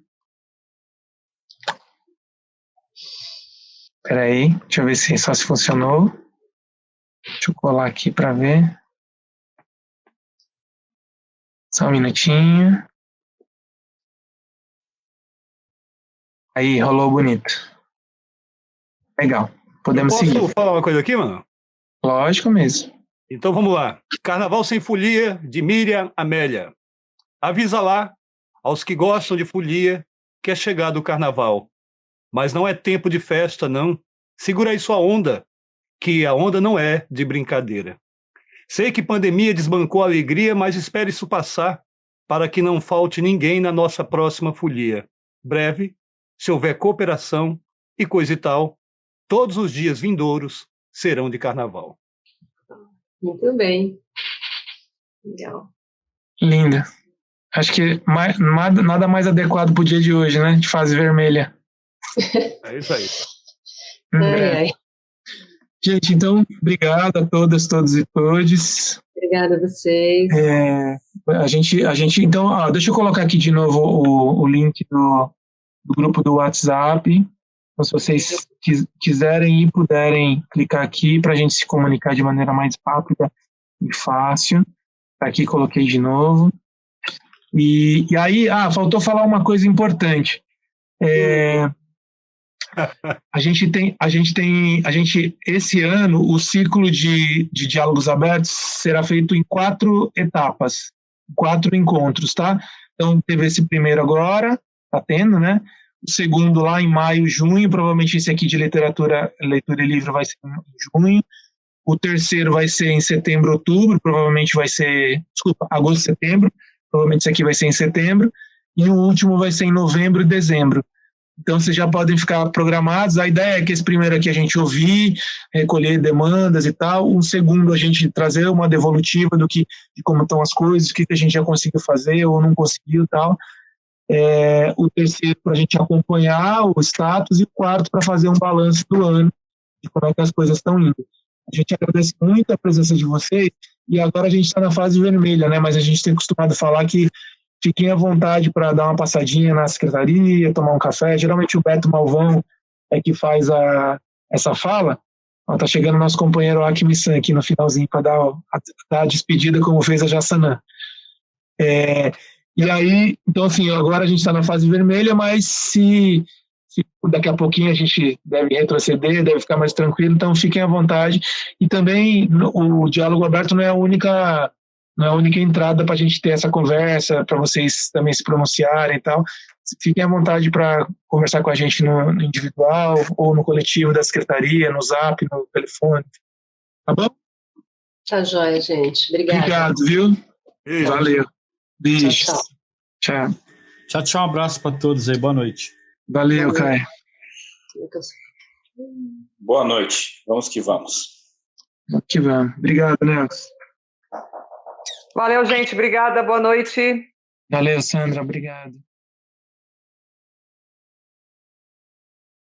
Espera aí, deixa eu ver se funcionou. Deixa eu colar aqui para ver. Só um minutinho. Aí, rolou bonito. Legal. Podemos seguir. Posso falar uma coisa aqui, mano? Lógico mesmo. Então vamos lá. Carnaval Sem Folia, de Miriam Amélia. Avisa lá, aos que gostam de folia, que é chegado o carnaval. Mas não é tempo de festa, não. Segura aí sua onda, que a onda não é de brincadeira. Sei que pandemia desbancou a alegria, mas espere isso passar, para que não falte ninguém na nossa próxima folia. Breve, se houver cooperação e coisa e tal, todos os dias vindouros serão de carnaval. Muito bem. Legal. Linda. Acho que nada mais adequado para o dia de hoje, né? De fase vermelha. É isso aí. Ai. Gente, então, obrigado a todas, todos e todes. Obrigada a vocês. A gente então, deixa eu colocar aqui de novo o link do grupo do WhatsApp. Então, se vocês quiserem e puderem clicar aqui para a gente se comunicar de maneira mais rápida e fácil. Tá aqui, coloquei de novo. E aí, faltou falar uma coisa importante. Esse ano, o ciclo de diálogos abertos será feito em 4 etapas, 4 encontros, tá? Então, teve esse primeiro agora, tá tendo, né? O segundo lá em maio, junho, provavelmente esse aqui de leitura e livro vai ser em junho. O terceiro vai ser em setembro, outubro, provavelmente vai ser, agosto, setembro, provavelmente esse aqui vai ser em setembro. E o último vai ser em novembro e dezembro. Então, vocês já podem ficar programados. A ideia é que esse primeiro aqui a gente ouvir, recolher demandas e tal. Um segundo, a gente trazer uma devolutiva de como estão as coisas, o que a gente já conseguiu fazer ou não conseguiu e tal. O terceiro, para a gente acompanhar o status. E o quarto, para fazer um balanço do ano, de como é que as coisas estão indo. A gente agradece muito a presença de vocês. E agora a gente está na fase vermelha, né? Mas a gente tem costumado falar que fiquem à vontade para dar uma passadinha na secretaria, tomar um café. Geralmente o Beto Malvão é que faz essa fala. Está chegando o nosso companheiro Akmi-san aqui no finalzinho para dar a despedida, como fez a Jassanã. E aí, então assim, agora a gente está na fase vermelha, mas se daqui a pouquinho a gente deve retroceder, deve ficar mais tranquilo, então fiquem à vontade. E também o diálogo aberto não é a única entrada para a gente ter essa conversa, para vocês também se pronunciarem e tal. Fiquem à vontade para conversar com a gente no individual ou no coletivo da secretaria, no Zap, no telefone. Tá bom? Tá joia, gente. Obrigada. Obrigado, viu? Beijo. Valeu. Beijo. Tchau. Tchau. Tchau, um abraço para todos aí. Boa noite. Valeu, Caio. Boa noite. Vamos que vamos. Vamos que vamos. Obrigado, Nelson. Valeu, gente. Obrigada. Boa noite. Valeu, Sandra. Obrigado.